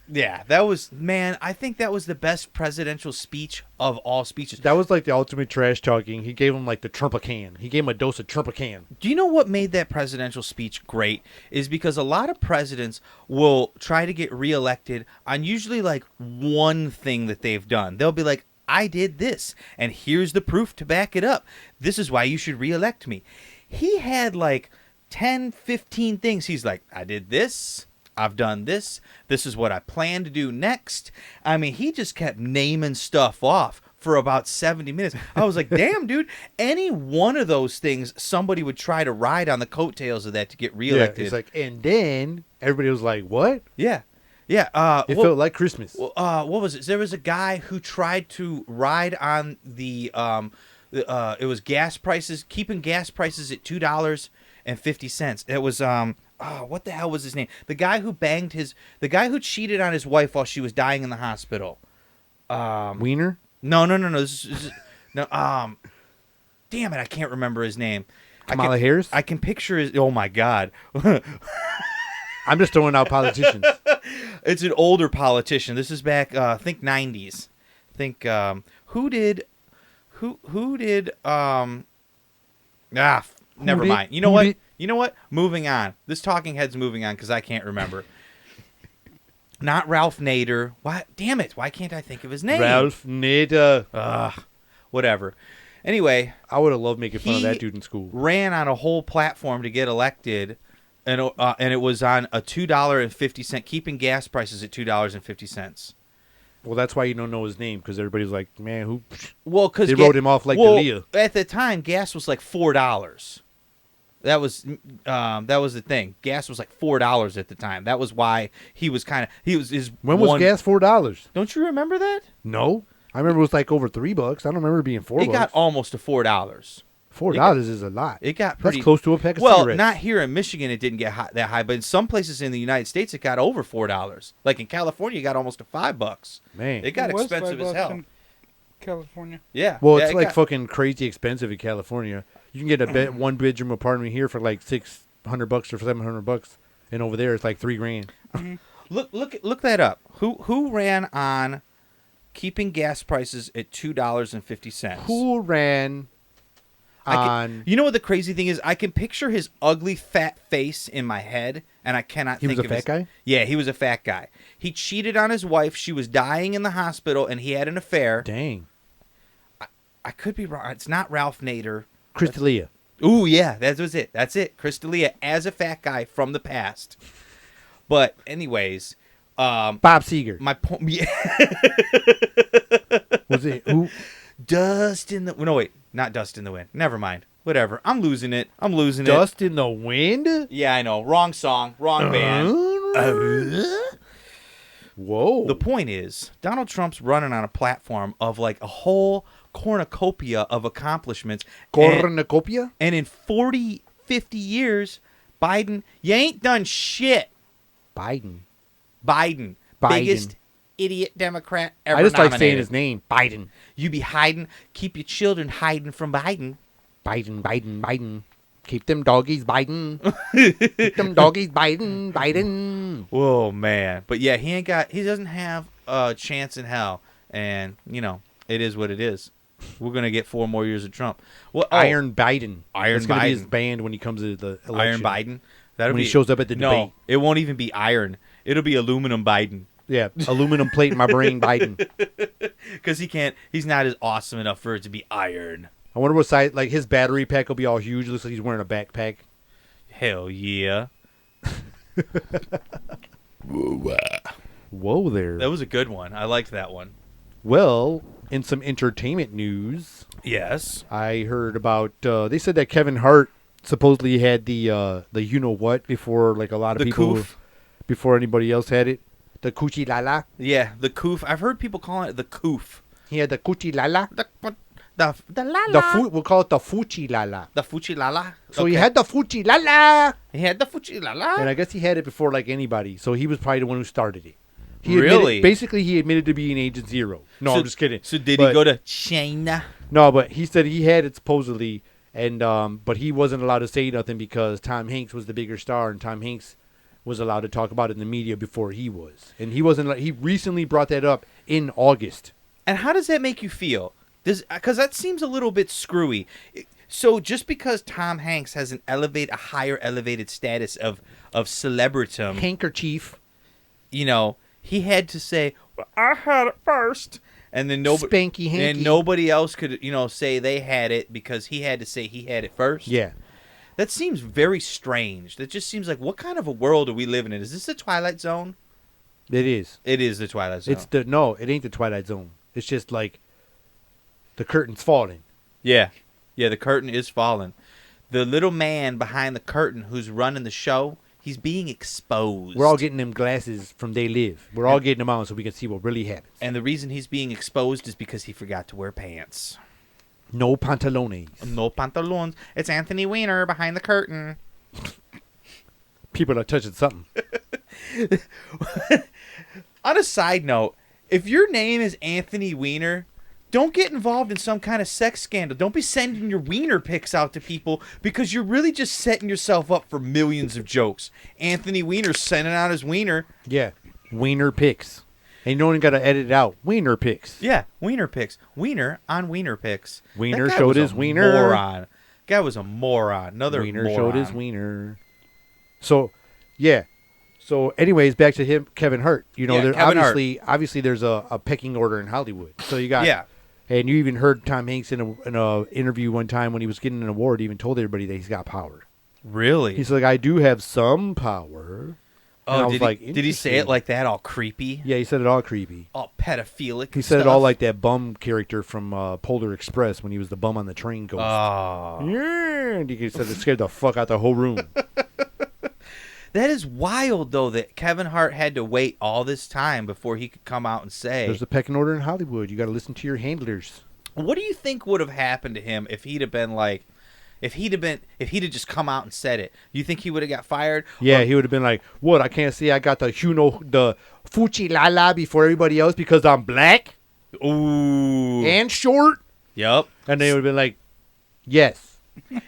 Yeah, I think that was the best presidential speech of all speeches. That was like the ultimate trash talking. He gave him like the Trumpacan. He gave him a dose of Trumpacan. Do you know what made that presidential speech great? Is because a lot of presidents will try to get reelected on usually like one thing that they've done. They'll be like, I did this, and here's the proof to back it up. This is why you should reelect me. He had like 10, 15 things. He's like, I did this. I've done this. This is what I plan to do next. I mean, he just kept naming stuff off for about 70 minutes. I was like, damn, dude, any one of those things, somebody would try to ride on the coattails of that to get reelected. Yeah, it's like, and then everybody was like, what? Yeah. It felt like Christmas. What was it? There was a guy who tried to ride on the, it was gas prices, keeping gas prices at $2.50. It was, what the hell was his name? The guy who the guy who cheated on his wife while she was dying in the hospital. Wiener? No. This is, no. Damn it, I can't remember his name. Kamala Harris? I can picture his. Oh my God. I'm just throwing out politicians. It's an older politician. This is back, I think 90s. Think who did never did? mind. You know Who what? did? You know what? Moving on. This talking head's moving on because I can't remember. Not Ralph Nader. Why? Damn it! Why can't I think of his name? Ralph Nader. Whatever. Anyway, I would have loved making fun of He- that dude in school. ran on a whole platform to get elected, and it was on a $2.50, keeping gas prices at $2.50. Well, that's why you don't know his name, because everybody's like, man, who? Well, because They wrote him off like D'Elia. At the time, gas was like $4. That was the thing. Gas was like $4 at the time. That was why he was his. When was gas $4? Don't you remember that? No, I remember it was like over $3. I don't remember it being $4. It got almost to $4. $4 is a lot. It got pretty That's close to a pack of well, cigarettes. not here in Michigan. It didn't get that high, but in some places in the United States, it got over $4. Like in California, it got almost to $5. Man. It got It was expensive $5 as hell. in California. Yeah. Well, yeah, it's it like got- fucking crazy expensive in California. You can get a one bedroom apartment here for like $600 or $700, and over there it's like $3,000. Look that up. Who ran on keeping gas prices at $2.50? Who ran on? You know what the crazy thing is? I can picture his ugly fat face in my head, and I cannot He think was a of fat his... guy? Yeah, he was a fat guy. He cheated on his wife. She was dying in the hospital, and he had an affair. Dang, I could be wrong. It's not Ralph Nader. Chris D'Elia. Ooh, yeah, that was it. That's it. Chris D'Elia as a fat guy from the past. But anyways, Bob Seger. my point. Yeah. Was it who? Dust in the... No, wait. Not Dust in the Wind. Never mind. Whatever. I'm losing it. Dust in the Wind? Yeah, I know. Wrong song. Wrong band. Whoa. The point is, Donald Trump's running on a platform of like a whole cornucopia of accomplishments. Cornucopia? And in 40, 50 years, Biden, you ain't done shit. Biden. Biden. Biggest idiot Democrat ever I just like saying nominated. his name. Biden. You be hiding. Keep your children hiding from Biden. Biden. Keep them doggies Biden. Keep them doggies Biden. Whoa, man. But yeah, he doesn't have a chance in hell. And, you know, it is what it is. We're going to get 4 more years of Trump. Well, Iron Biden. Iron That's going to be his Biden. band when he comes to the election. Iron Biden. That'll When be, he shows up at the no, debate. it won't even be iron. It'll be aluminum Biden. Yeah, aluminum plate in my brain Biden. Because he's not as awesome enough for it to be iron. I wonder what size, like his battery pack will be all huge. Looks like he's wearing a backpack. Hell yeah. Whoa there. That was a good one. I liked that one. Well, in some entertainment news, Yes. I heard about, they said that Kevin Hart supposedly had the you-know-what before, like a lot of The people, coof. before anybody else had it. The coochie lala. Yeah, the coof. I've heard people calling it the coof. He had the coochie lala. The lala. We'll call it the fuchi lala. The fuchi lala. So he had the fuchi lala. He had the fuchi lala. And I guess he had it before like anybody. So he was probably the one who started it. Really? Basically, he admitted to being Agent Zero. No, I'm just kidding. So did But- he go to China? No, but he said he had it supposedly, and but he wasn't allowed to say nothing because Tom Hanks was the bigger star, and Tom Hanks was allowed to talk about it in the media before he was. And he wasn't. He recently brought that up in August. And how does that make you feel? Because that seems a little bit screwy. So just because Tom Hanks has a higher elevated status of celebritum, Handkerchief. you know, he had to say, well, I had it first. And then Spanky hanky. and nobody else could, say they had it because he had to say he had it first. Yeah. That seems very strange. That just seems like, what kind of a world are we living in? Is this the Twilight Zone? It is. It is the Twilight Zone. No, it ain't the Twilight Zone. It's just like the curtain's falling. Yeah. Yeah, the curtain is falling. The little man behind the curtain who's running the show, he's being exposed. We're all getting them glasses from They Live. We're all getting them on so we can see what really happens. And the reason he's being exposed is because he forgot to wear pants. No pantalones. No pantalones. It's Anthony Weiner behind the curtain. People are touching something. On a side note, if your name is Anthony Weiner, don't get involved in some kind of sex scandal. Don't be sending your wiener pics out to people because you're really just setting yourself up for millions of jokes. Anthony Weiner's sending out his wiener. Yeah. Wiener Picks. And you don't even got to edit it out. Wiener Picks. Yeah, Wiener Picks. Wiener on Wiener Picks. Wiener That guy showed was a his wiener. Moron. Guy was a moron. Another Wiener moron. showed his wiener. So, yeah. So, anyways, back to him, Kevin Hart. You know, Yeah, there Kevin Hart. obviously, there's a pecking order in Hollywood. So you got, Yeah. and you even heard Tom Hanks in a interview one time when he was getting an award. He even told everybody that he's got power. Really? He's like, I do have some power. And I Oh, was like, did he say it interesting. like that, all creepy? Yeah, he said it all creepy. All pedophilic. He said it all like that bum character from Polar Express when he was the bum on the train ghost. Oh. Yeah, and he said it scared the fuck out the whole room. That is wild, though, that Kevin Hart had to wait all this time before he could come out and say. There's a pecking order in Hollywood. You got to listen to your handlers. What do you think would have happened to him if he'd have been like, if he'd have just come out and said it? You think he would have got fired? Yeah, Or- he would have been like, "What? I can't say I got the the Fucci la la before everybody else because I'm black Ooh. and short." Yep. And they would have been like, "Yes."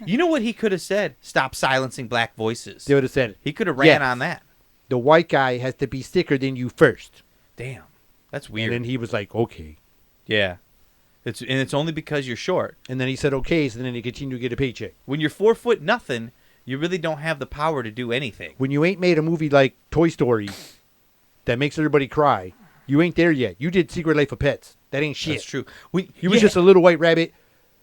You know what he could have said? Stop silencing black voices. They would have said, He could have ran Yes. on that. "The white guy has to be sicker than you first." Damn. That's weird. And then he was like, "Okay." Yeah. It's only because you're short. And then he said, "Okay." So then he continued to get a paycheck. When you're 4 foot nothing, you really don't have the power to do anything. When you ain't made a movie like Toy Story that makes everybody cry, you ain't there yet. You did Secret Life of Pets. That ain't shit. That's true. You was just a little white rabbit,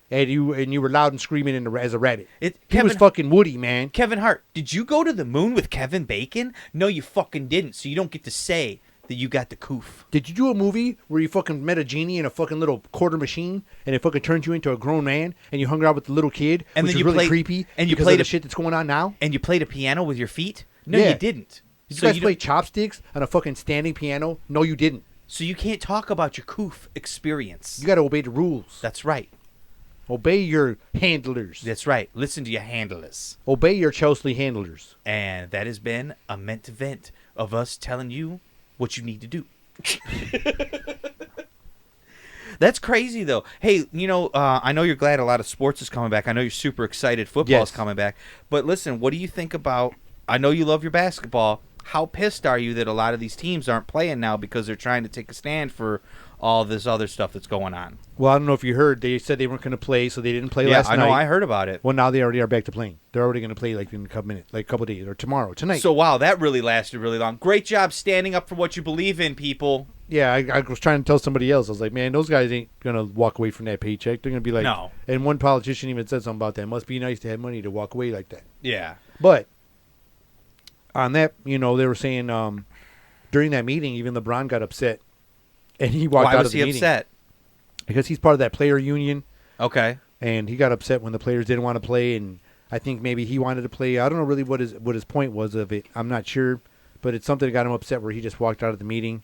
and you were loud and screaming as a rabbit. He was fucking Woody, man. Kevin Hart, did you go to the moon with Kevin Bacon? No, you fucking didn't. So you don't get to say that you got the coof. Did you do a movie where you fucking met a genie in a fucking little quarter machine, and it fucking turned you into a grown man, and you hung out with the little kid, And which then was you really played- creepy, and you because played of the a- shit that's going on now? And you played a piano with your feet? No, Yeah. you didn't. Did you So guys you play don't- chopsticks on a fucking standing piano? No, you didn't. So you can't talk about your coof experience. You got to obey the rules. That's right. Obey your handlers. That's right. Listen to your handlers. Obey your Chelsea handlers. And that has been a meant event of us telling you what you need to do. That's crazy, though. Hey, I know you're glad a lot of sports is coming back. I know you're super excited football Yes. is coming back. But listen, what do you think about, I know you love your basketball. How pissed are you that a lot of these teams aren't playing now because they're trying to take a stand for all this other stuff that's going on? Well, I don't know if you heard. They said they weren't going to play, so they didn't play Yeah, last I night. know. I heard about it. Well, now they already are back to playing. They're already going to play like in a couple minutes, like a couple days, or tonight. So, wow, that really lasted really long. Great job standing up for what you believe in, people. Yeah, I was trying to tell somebody else. I was like, man, those guys ain't going to walk away from that paycheck. They're going to be like, No. And one politician even said something about that. It must be nice to have money to walk away like that. Yeah. But on that, they were saying during that meeting, even LeBron got upset, and he walked Why out was of the he meeting upset? because he's part of that player union, Okay. and he got upset when the players didn't want to play, and I think maybe he wanted to play. I don't know really what his point was of it. I'm not sure, but it's something that got him upset where he just walked out of the meeting,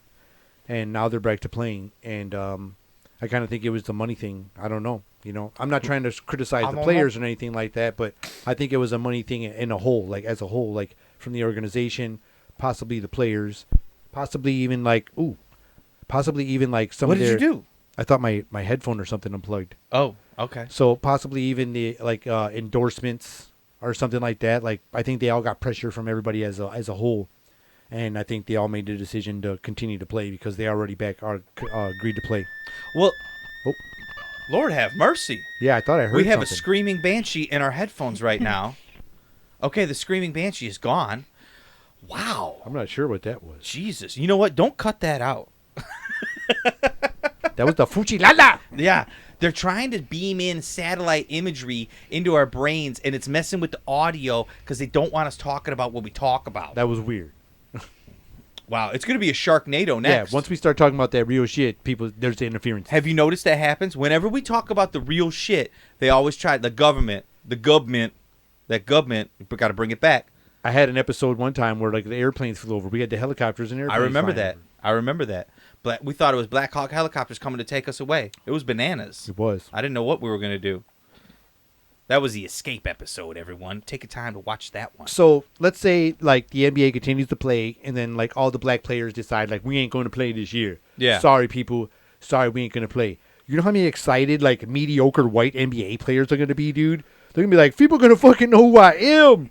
and now they're back to playing, and I kind of think it was the money thing. I don't know. I'm not trying to criticize I the don't players or anything like that, but I think it was a money thing in a whole, like as a whole, like from the organization, possibly the players, possibly even like some What of did their. you do? I thought my headphone or something unplugged. Oh, okay. So possibly even the endorsements or something like that. Like I think they all got pressure from everybody as a whole, and I think they all made the decision to continue to play because they already agreed to play. Well, Oh. Lord have mercy. Yeah, I thought I heard. We have a something. screaming banshee in our headphones right now. Okay, the screaming banshee is gone. Wow. I'm not sure what that was. Jesus. You know what? Don't cut that out. That was the Fucci Lala. Yeah. They're trying to beam in satellite imagery into our brains, and it's messing with the audio because they don't want us talking about what we talk about. That was weird. Wow. It's going to be a Sharknado next. Yeah, once we start talking about that real shit, there's the interference. Have you noticed that happens? Whenever we talk about the real shit, they always try, we got to bring it back. I had an episode one time where like the airplanes flew over. We had the helicopters and airplanes. I remember flying that. over. I remember that. We thought it was Black Hawk helicopters coming to take us away. It was bananas. It was. I didn't know what we were going to do. That was the Escape episode, everyone. Take a time to watch that one. So let's say like the NBA continues to play, and then like all the black players decide like we ain't going to play this year. Yeah. Sorry, people. Sorry, we ain't going to play. You know how many excited like mediocre white NBA players are going to be, dude? They're going to be like, people are going to fucking know who I am.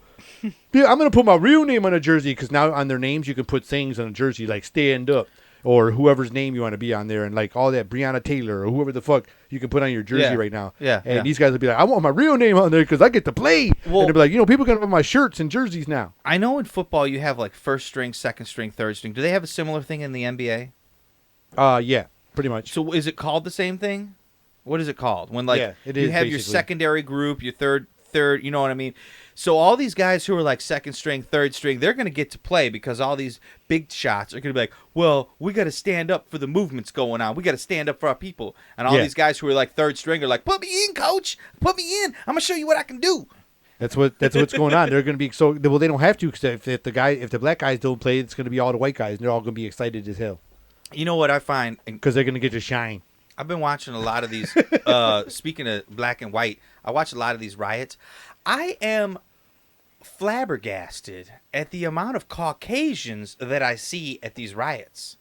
Yeah, I'm gonna put my real name on a jersey because now on their names you can put things on a jersey like stand up or whoever's name you want to be on there and like all that Breonna Taylor or whoever the fuck you can put on your jersey Yeah. right now. Yeah, And yeah. these guys will be like, I want my real name on there because I get to play. Well- and they'll be like, people gonna have my shirts and jerseys now. I know in football you have like first string, second string, third string. Do they have a similar thing in the NBA? Yeah, pretty much. So is it called the same thing? What is it called? When like Yeah, it you is have your basically. secondary group, your third, you know what I mean? So all these guys who are like second string, third string, they're going to get to play because all these big shots are going to be like, well, we got to stand up for the movements going on. We got to stand up for our people. And all Yeah. these guys who are like third string are like, put me in, coach. Put me in. I'm going to show you what I can do. That's what's going on. They're going to be so well. They don't have to because if the black guys don't play, it's going to be all the white guys, and they're all going to be excited as hell You know what I find? because they're going to get to shine. I've been watching a lot of these. Speaking of black and white, I watch a lot of these riots. I am flabbergasted at the amount of Caucasians that I see at these riots.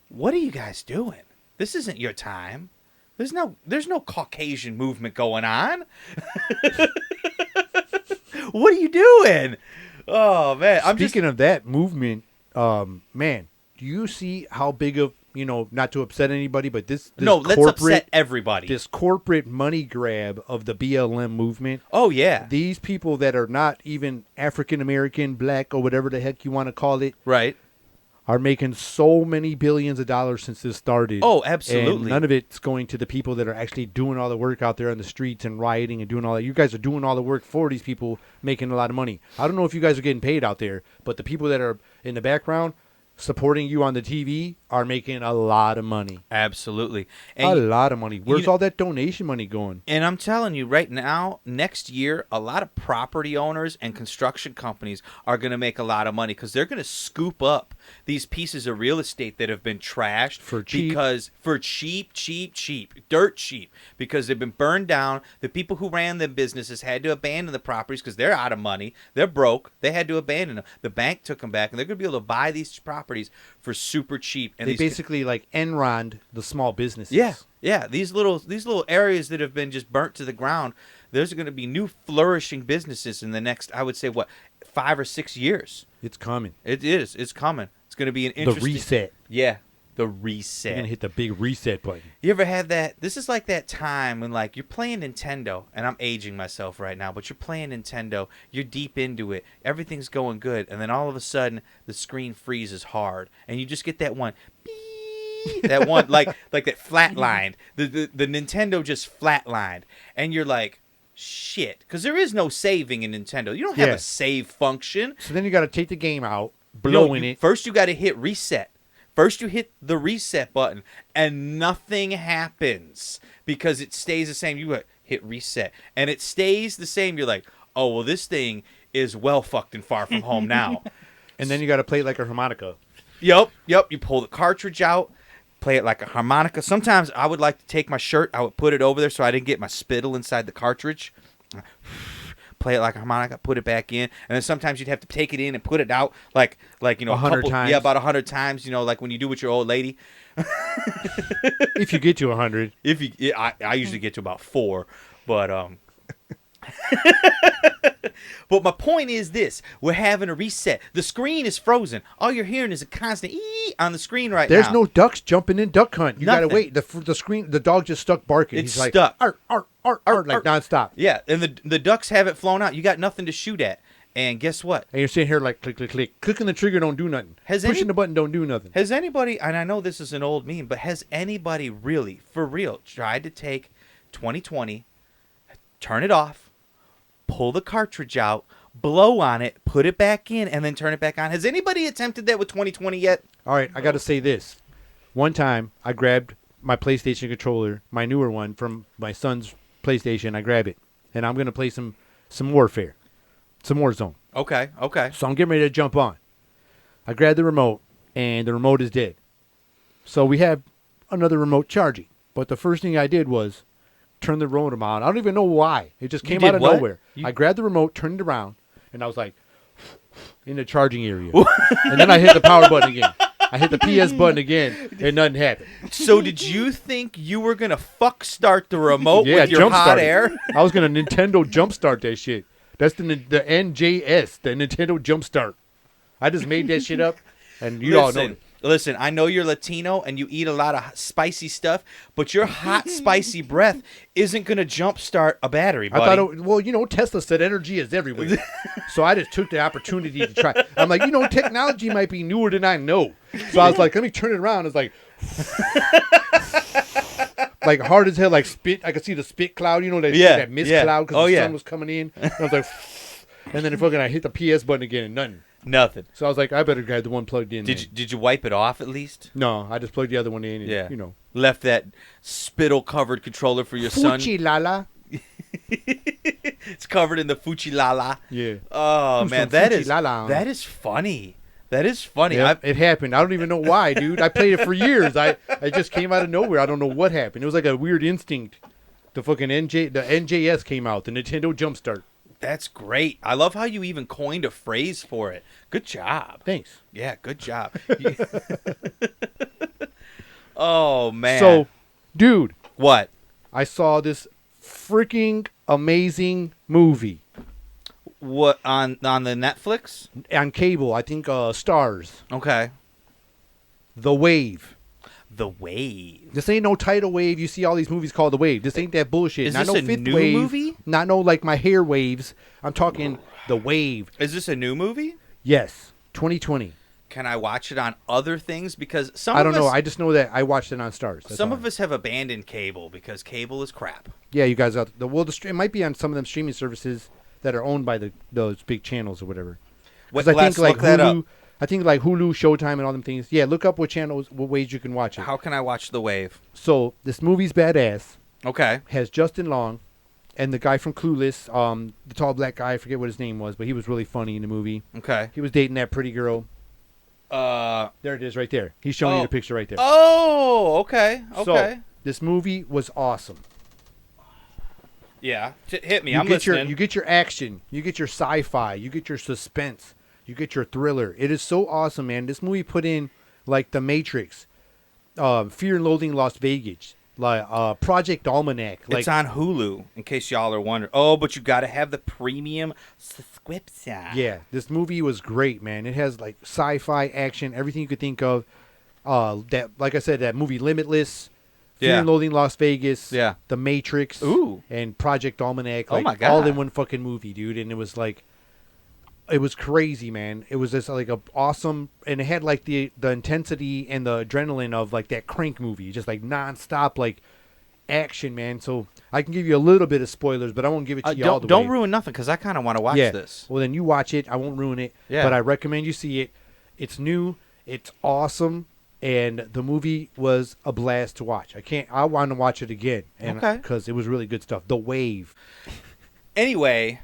What are you guys doing? This isn't your time. There's no Caucasian movement going on. What are you doing? Oh man, Speaking of that movement, man, do you see how big of not to upset anybody, but this no, let's corporate upset everybody. this corporate money grab of the BLM movement? Oh yeah, These people that are not even African American, black, or whatever the heck you want to call it, right. are making so many billions of dollars since this started. Oh, And absolutely. none of it's going to the people that are actually doing all the work out there on the streets and rioting and doing all that. You guys are doing all the work for these people, making a lot of money. I don't know if you guys are getting paid out there, but the people that are in the background supporting you on the TV are making a lot of money. Absolutely. A lot of money. Where's know- all that donation money going? And I'm telling you right now, next year, a lot of property owners and construction companies are going to make a lot of money because they're going to scoop up these pieces of real estate that have been trashed For cheap. because for cheap, dirt cheap, because they've been burned down. The people who ran them businesses had to abandon the properties because they're out of money. They're broke. They had to abandon them. The bank took them back, and they're going to be able to buy these properties for super cheap. And They these basically like Enron the small businesses. yeah. These little areas that have been just burnt to the ground. There's going to be new flourishing businesses in the next, I would say, 5 or 6 years. It's coming. It is. It's coming. It's going to be an The interesting reset. Yeah, the You're going to reset. hit the big reset button. You ever have that? This is like that time when like you're playing Nintendo, and I'm aging myself right now, but you're playing Nintendo, you're deep into it, everything's going good, and then all of a sudden the screen freezes hard, and you just get that one beep, that one like that flatlined. The Nintendo just flatlined, and you're like, shit, because there is no saving in Nintendo. You don't have Yeah. a save function. So then you got to take the game out, You know, blowing it. First, you got to hit reset. First, you hit the reset button, and nothing happens because it stays the same. You hit reset, and it stays the same. You're like, oh, well, this thing is well fucked and far from home now. And then you got to play it like a harmonica. Yep. You pull the cartridge out, play it like a harmonica. Sometimes I would like to take my shirt, I would put it over there so I didn't get my spittle inside the cartridge. Play it like a harmonica, put it back in, and then sometimes you'd have to take it in and put it out like 100 times. Yeah, about 100 times. Like when you do with your old lady. If you get to 100. If you, I usually get to about 4, but But my point is this: we're having a reset. The screen is frozen. All you're hearing is a constant ee on the screen right now. There's no ducks jumping in duck hunt. You got to Nothing. wait. The screen, the dog just stuck barking. It's He's like, stuck. Arr, arr, arr, arr, like nonstop. Yeah, and the ducks haven't flown out. You got nothing to shoot at. And guess what? And you're sitting here like click, click, click. Clicking the trigger don't do nothing. Has Pushing any- the button don't do nothing. Has anybody, and I know this is an old meme, but has anybody really, for real, tried to take 2020, turn it off, pull the cartridge out, blow on it, put it back in, and then turn it back on? Has anybody attempted that with 2020 yet? All right, I got to say this. One time, I grabbed my PlayStation controller, my newer one, from my son's PlayStation. I grab it, and I'm going to play some Warfare, some Warzone. Okay. So I'm getting ready to jump on. I grab the remote, and the remote is dead. So we have another remote charging. But the first thing I did was turn the remote on. I don't even know why. It just came did out of what? nowhere. I grabbed the remote, turned it around, and I was like, in the charging area. And then I hit the power button again. I hit the PS button again, and nothing happened. So did you think you were going to fuck start the remote Yeah, with your hot jump-start it. air? I was going to Nintendo jumpstart that shit. That's the NJS, the Nintendo Jumpstart. I just made that shit up, and you all know it. Listen, I know you're Latino and you eat a lot of spicy stuff, but your hot, spicy breath isn't going to jumpstart a battery, buddy. I thought, Tesla said energy is everywhere. So I just took the opportunity to try. I'm like, technology might be newer than I know. So I was like, let me turn it around. It's like, like hard as hell, like spit. I could see the spit cloud, that mist cloud because the sun was coming in. And I was like, and then I hit the PS button again and nothing. Nothing. So I was like, I better have the one plugged in. Did you wipe it off at least? No, I just plugged the other one in. And, left that spittle-covered controller for your son. Fucci lala. It's covered in the Fucci lala. Yeah. Oh man, that is funny. That is funny. Yeah, it happened. I don't even know why, dude. I played it for years. I just came out of nowhere. I don't know what happened. It was like a weird instinct. The fucking the NJS came out, the Nintendo Jumpstart. That's great. I love how you even coined a phrase for it. Good job. Thanks. Yeah, good job. Oh, man. So, dude. What? I saw this freaking amazing movie. What, on the Netflix? On cable, I think Stars. Okay. The Wave. The Wave. This ain't no tidal wave. You see all these movies called The Wave. This ain't that bullshit. Is not this no a fifth new wave, movie? Not no like my hair waves. I'm talking The Wave. Is this a new movie? Yes. 2020. Can I watch it on other things? Because I don't know. I just know that I watched it on Stars. Some of us have abandoned cable because cable is crap. Yeah, you guys got it might be on some of them streaming services that are owned by those big channels or whatever. Let's look that up. I think like Hulu, Showtime, and all them things. Yeah, look up what channels, what ways you can watch it. How can I watch The Wave? So this movie's badass. Okay. Has Justin Long, and the guy from Clueless, the tall black guy. I forget what his name was, but he was really funny in the movie. Okay. He was dating that pretty girl. There it is, right there. He's showing you the picture right there. Oh, okay. So this movie was awesome. Yeah, hit me. I'm listening. You get your action. You get your sci-fi. You get your suspense. You get your thriller. It is so awesome, man. This movie put in like The Matrix, Fear and Loathing in Las Vegas, like Project Almanac. It's on Hulu, in case y'all are wondering. Oh, but you got to have the premium subscription. Yeah, this movie was great, man. It has like sci-fi action, everything you could think of. That, like I said, that movie Limitless, Fear and Loathing in Las Vegas, The Matrix, and Project Almanac. Like, oh my God. All in one fucking movie, dude. And it was like, it was crazy, man. It was just like a awesome, and it had like the intensity and the adrenaline of like that Crank movie, just like nonstop like action, man. So I can give you a little bit of spoilers, but I won't give it to you all the way. Don't ruin nothing, because I kind of want to watch this. Well, then you watch it. I won't ruin it. Yeah. But I recommend you see it. It's new. It's awesome. And the movie was a blast to watch. I want to watch it again. Because it was really good stuff. The Wave. Anyway.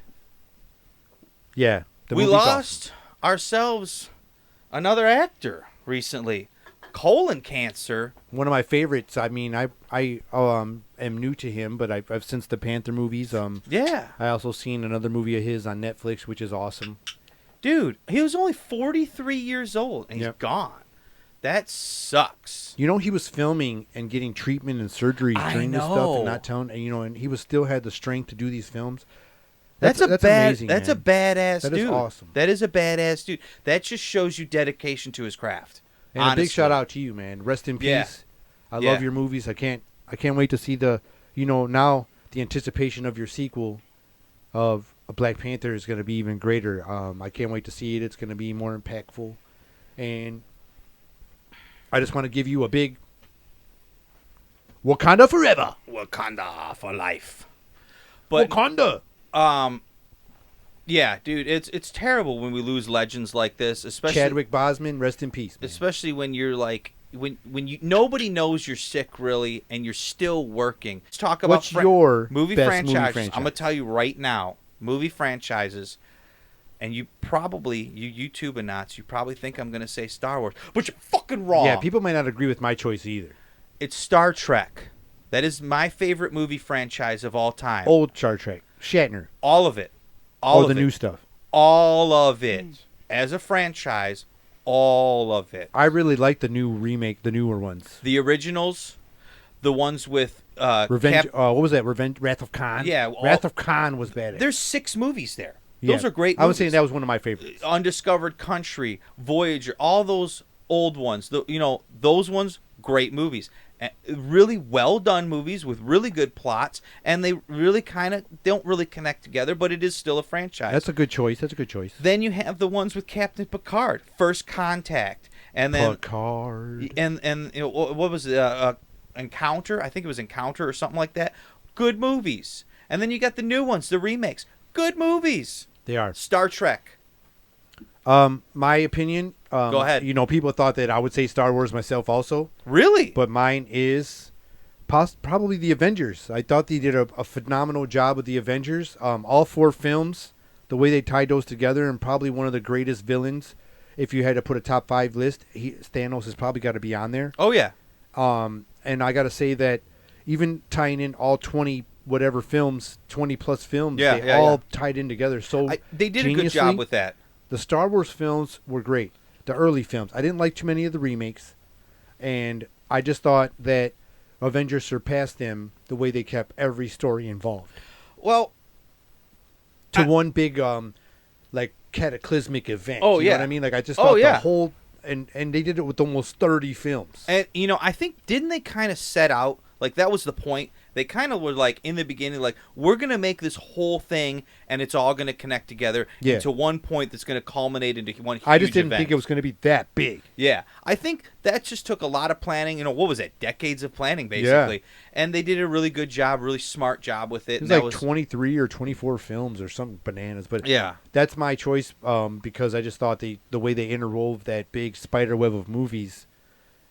Yeah. We lost ourselves another actor recently. Colon cancer. One of my favorites. I mean, I am new to him, but I've since the Panther movies. Yeah. I also seen another movie of his on Netflix, which is awesome. Dude, he was only 43 years old, and he's gone. That sucks. You know, he was filming and getting treatment and surgeries during this stuff and not telling, and he still had the strength to do these films. That's amazing. That's a badass dude. That is awesome. That is a badass dude. That just shows you dedication to his craft. And honestly, a big shout out to you, man. Rest in peace. I love your movies. I can't wait to see now the anticipation of your sequel of a Black Panther is going to be even greater. I can't wait to see it. It's going to be more impactful. And I just want to give you a big Wakanda forever. Wakanda for life. But Wakanda. Yeah, dude, it's terrible when we lose legends like this, especially Chadwick Boseman, rest in peace, man. Especially when you're like when you nobody knows you're sick really and you're still working. Let's talk about what's your movie best franchises. Movie franchise? I'm gonna tell you right now, movie franchises, and you YouTube-a-nots, you probably think I'm gonna say Star Wars, but you're fucking wrong. Yeah, people might not agree with my choice either. It's Star Trek. That is my favorite movie franchise of all time. Old Star Trek. Shatner. All of it. All of the new stuff. All of it. As a franchise, all of it. I really like the new remake, the newer ones. The originals, the ones with Revenge. What was that? Wrath of Khan. Yeah, Wrath of Khan was badass. There's 6 movies there. Those Yeah. are great I was movies. saying that was one of my favorites. Undiscovered Country, Voyager, all those old ones. Those ones, great movies. Really well done movies with really good plots, and they really kind of don't really connect together, but it is still a franchise. That's a good choice. Then you have the ones with Captain Picard, First Contact, and then Picard. and what was it? Encounter? I think it was Encounter or something like that. Good movies. And then you got the new ones, the remakes. Good movies. They are. Star Trek. My opinion. Go ahead. People thought that I would say Star Wars myself also, Really? but mine is probably the Avengers. I thought they did a phenomenal job with the Avengers. All 4 films, the way they tied those together, and probably one of the greatest villains. If you had to put a top 5 list, Thanos has probably got to be on there. Oh yeah. And I got to say that even tying in all 20 whatever films, 20 plus films, they all tied in together. So they did a good job with that. The Star Wars films were great. The early films. I didn't like too many of the remakes. And I just thought that Avengers surpassed them the way they kept every story involved. Well, To one big, cataclysmic event. Oh, you know yeah. what I mean? Like, I just thought Oh, yeah. the whole... And they did it with almost 30 films. and I think didn't they kind of set out like that was the point? They kind of were like in the beginning, like we're gonna make this whole thing, and it's all gonna connect together into one point that's gonna culminate into one huge I just didn't event. think it was going to be that big. Yeah, I think that just took a lot of planning. What was it? Decades of planning, basically. And they did a really good job, really smart job with it. It was 23 or 24 films or something bananas. But yeah, that's my choice because I just thought the way they interwove that big spider web of movies,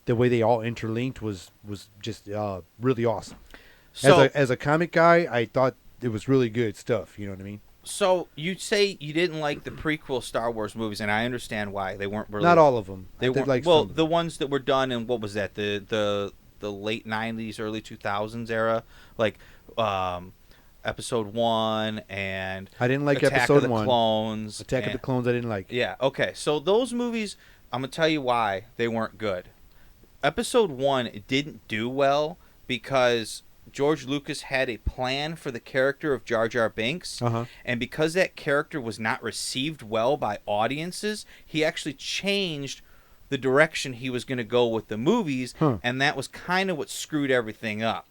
the way they all interlinked was just really awesome. So As a comic guy, I thought it was really good stuff. You know what I mean? So you say you didn't like the prequel Star Wars movies, and I understand why. They weren't really Not all of them. They I did weren't like well. some. The ones that were done in what was that the late '90s, early 2000s era, like Episode 1 and I didn't like Attack Episode of the 1. Clones. Attack of the Clones. I didn't like. Yeah. Okay. So those movies, I'm gonna tell you why they weren't good. Episode 1 didn't do well because George Lucas had a plan for the character of Jar Jar Binks, and because that character was not received well by audiences, he actually changed the direction he was going to go with the movies, and that was kind of what screwed everything up.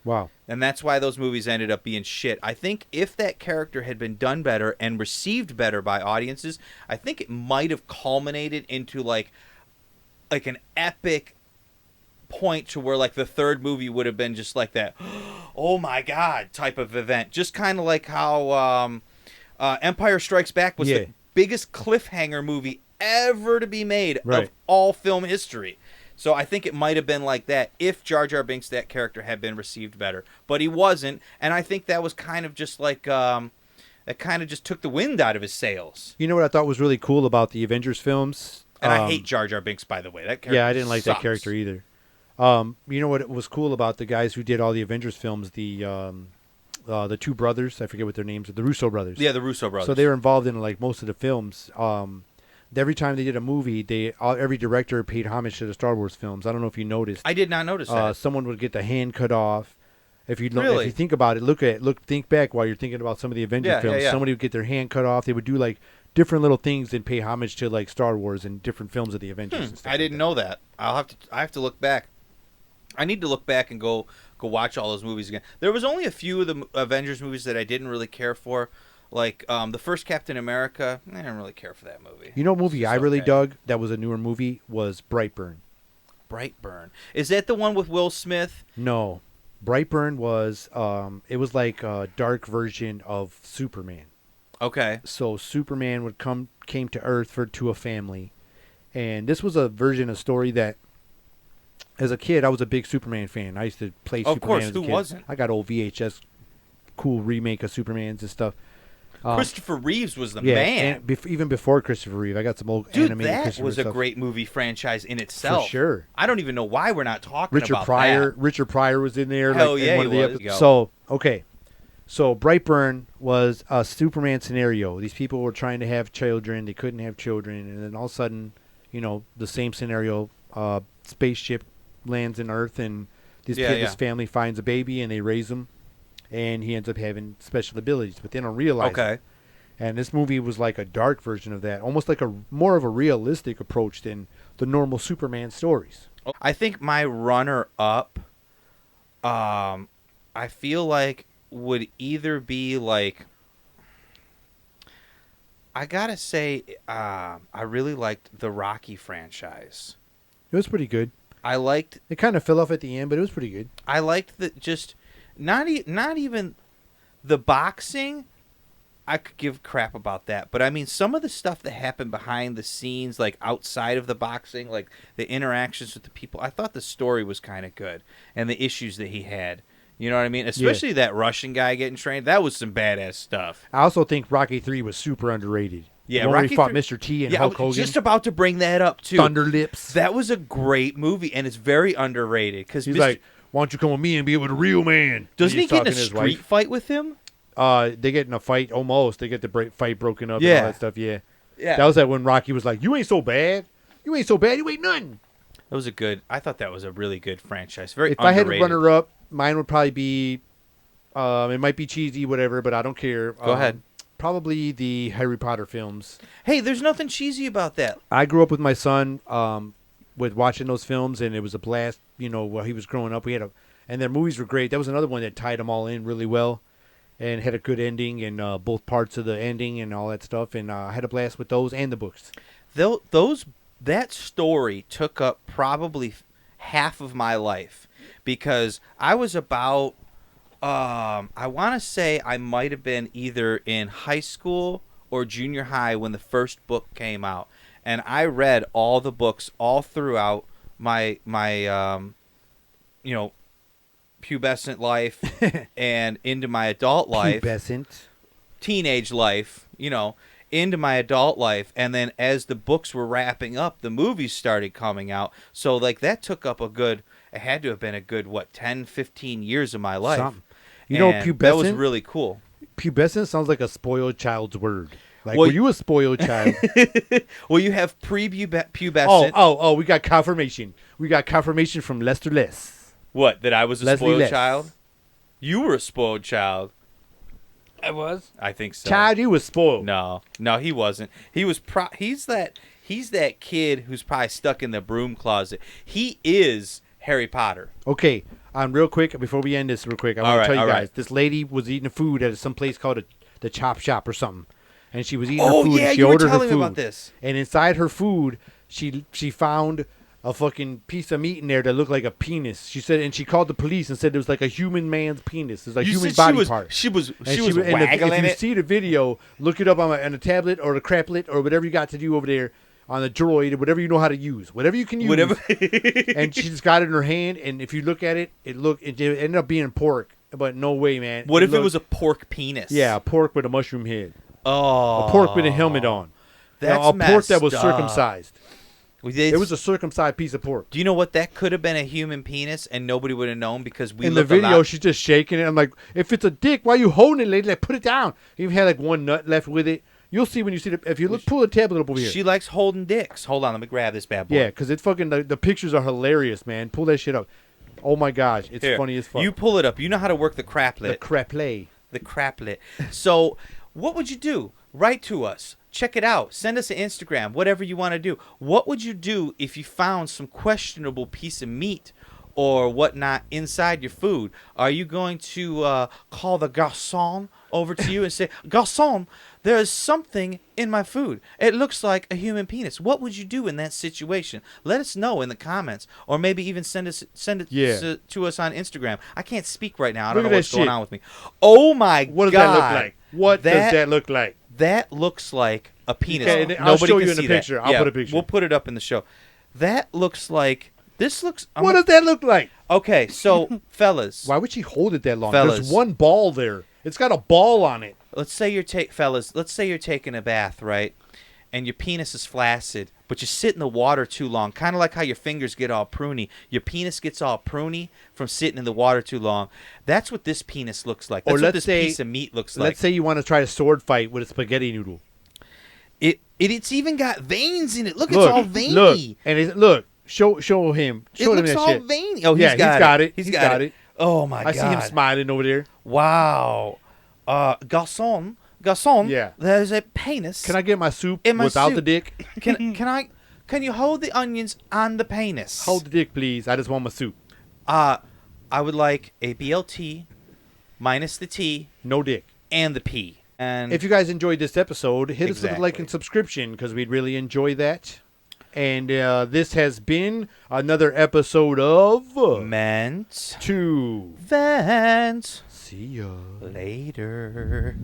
Wow. And that's why those movies ended up being shit. I think if that character had been done better and received better by audiences, I think it might have culminated into like an epic point to where like the third movie would have been just like that oh my god type of event, just kind of like how Empire Strikes Back was the biggest cliffhanger movie ever to be made of all film history. So I think it might have been like that if Jar Jar Binks, that character, had been received better, but he wasn't, and I think that was kind of just like that kind of just took the wind out of his sails. You know what I thought was really cool about the Avengers films? And I hate Jar Jar Binks, by the way. That character I didn't like sucks. that character either. You know what was cool about the guys who did all the Avengers films? The two brothers, I forget what their names are, the Russo brothers. Yeah, the Russo brothers. So they were involved in like most of the films. Every time they did a movie, every director paid homage to the Star Wars films. I don't know if you noticed. I did not notice that. Someone would get the hand cut off. If you Really? if you think about it, think back while you're thinking about some of the Avengers films. Yeah. Somebody would get their hand cut off. They would do like different little things and pay homage to like Star Wars and different films of the Avengers. And stuff I didn't know that. I have to look back. I need to look back and go watch all those movies again. There was only a few of the Avengers movies that I didn't really care for. Like the first Captain America, I didn't really care for that movie. You know what movie It's I really okay. dug that was a newer movie was Brightburn. Brightburn. Is that the one with Will Smith? No. Brightburn was it was like a dark version of Superman. Okay. So Superman came to Earth to a family. And this was a version of story that as a kid I was a big Superman fan. I used to play Of Superman course, as a who kid. wasn't? I got old VHS cool remake of Supermans and stuff. Christopher Reeves was the man. And even before Christopher Reeve, I got some old Dude, animated that Christopher was a stuff. great movie franchise in itself. For sure. I don't even know why we're not talking Richard about Pryor. that. Richard Pryor was in there. Hell in yeah, one of he the was. episodes. So So Brightburn was a Superman scenario. These people were trying to have children. They couldn't have children. And then all of a sudden, the same scenario, spaceship lands in Earth and this family finds a baby and they raise him. And he ends up having special abilities. But they don't realize it. And this movie was like a dark version of that, almost like a more of a realistic approach than the normal Superman stories. I think my runner-up, I feel like would either be like, I gotta say, I really liked the Rocky franchise. It was pretty good. I liked. It kind of fell off at the end, but it was pretty good. I liked the just not even the boxing. I could give crap about that, but I mean some of the stuff that happened behind the scenes, like outside of the boxing, like the interactions with the people. I thought the story was kind of good, and the issues that he had. You know what I mean? Especially that Russian guy getting trained. That was some badass stuff. I also think Rocky 3 was super underrated. Yeah, the one where Rocky he fought 3 Mr. T and Yeah, I Hulk was Hogan. just about to bring that up too. Thunder Lips. That was a great movie, and it's very underrated because He's like, "Why don't you come with me and be with a real man?" doesn't And he he's get in talking a to his street wife. fight with him? They get in a fight almost. They get the fight broken up and Yeah. all that stuff. Yeah. Yeah, That was that when Rocky was like, "You ain't so bad. You ain't so bad. You ain't nothing." that was a good. I thought that was a really good franchise. Very If I had a underrated. runner up, mine would probably be. It might be cheesy, whatever, but I don't care. Go ahead. Probably the Harry Potter films. Hey, there's nothing cheesy about that. I grew up with my son with watching those films, and it was a blast. You know, while he was growing up, and their movies were great. That was another one that tied them all in really well, and had a good ending, and both parts of the ending and all that stuff. And I had a blast with those and the books. That story took up probably half of my life because I was about. I want to say I might have been either in high school or junior high when the first book came out, and I read all the books all throughout my pubescent life and into my adult life, Pubescent. teenage life, into my adult life. And then as the books were wrapping up, the movies started coming out. So like that took up it had to have been a good, 10, 15 years of my life. Something. You know, And pubescent. that was really cool. Pubescent sounds like a spoiled child's word. Like, Well, were you a spoiled child? Well, you have pre-pubescent. Oh, we got confirmation. We got confirmation from Lester Less. What, that I was a Leslie spoiled Less. child? You were a spoiled child. I was. I think so. Child, you was spoiled. No, he wasn't. He was he's that kid who's probably stuck in the broom closet. He is Harry Potter. Okay, real quick, before we end this real quick, I want to tell you guys, this lady was eating food at some place called the Chop Shop or something. And she was eating her food. Oh, yeah, and she you were ordered telling her me food. about this. And inside her food, she found a fucking piece of meat in there that looked like a penis. She said, and she called the police and said it was like a human man's penis. It's like human body part. She was And waggling if you it. see the video, look it up on a tablet or a craplet or whatever you got to do over there on the droid or whatever you know how to use. Whatever you can use. Whatever. And she just got it in her hand, and if you look at it, it ended up being pork. But no way, man. What if it was a pork penis? Yeah, a pork with a mushroom head. Oh. A pork with a helmet on. That's a pork that was messed up. circumcised. It was a circumcised piece of pork. Do you know what? That could have been a human penis, and nobody would have known because we In the looked a video, lot- she's just shaking it. I'm like, if it's a dick, why are you holding it, lady? Like, put it down. Even had like one nut left with it. You'll see when you see if you look, pull the tablet up over here. She likes holding dicks. Hold on, let me grab this bad boy. Yeah, because it's fucking the pictures are hilarious, man. Pull that shit up. Oh my gosh, it's Here, funny as fuck. You pull it up. You know how to work the craplet. the craplay. The craplet. So, what would you do? Write to us. Check it out. Send us an Instagram. Whatever you want to do. What would you do if you found some questionable piece of meat or whatnot inside your food? Are you going to call the garçon over to you and say, "Garçon, there is something in my food. It looks like a human penis." What would you do in that situation? Let us know in the comments, or maybe even send it to us on Instagram. I can't speak right now. I don't Look know at what's that going shit. on with me. Oh my god! What does that look like? What does that look like? That looks like a penis. Okay, I'll Nobody show can you in the see that. picture. I'll put a picture. We'll put it up in the show. That looks like. This looks. What does that look like? Okay, so fellas, Why would she hold it that long? Fellas. There's one ball there. It's got a ball on it. let's say you're taking a bath, right? And your penis is flaccid, but you sit in the water too long, kind of like how your fingers get all pruny. Your penis gets all pruny from sitting in the water too long. That's what this penis looks like. That's what this piece of meat looks like. Let's say you want to try a sword fight with a spaghetti noodle. It's even got veins in it. Look, it's all veiny. Look, show him. It Show him looks that all shit. veiny. Oh, Yeah, he's got it. He's He's got got it. it. Oh my god! I see him smiling over there. Wow. Garçon, garçon, Yeah. there's a penis. Can I get my soup In my without the soup. dick? Can you hold the onions and the penis? Hold the dick, please. I just want my soup. I would like a BLT minus the T No dick. and the P. And If you guys enjoyed this episode, hit us with a like Exactly. and subscription because we'd really enjoy that. And this has been another episode of meant To vent See ya. later.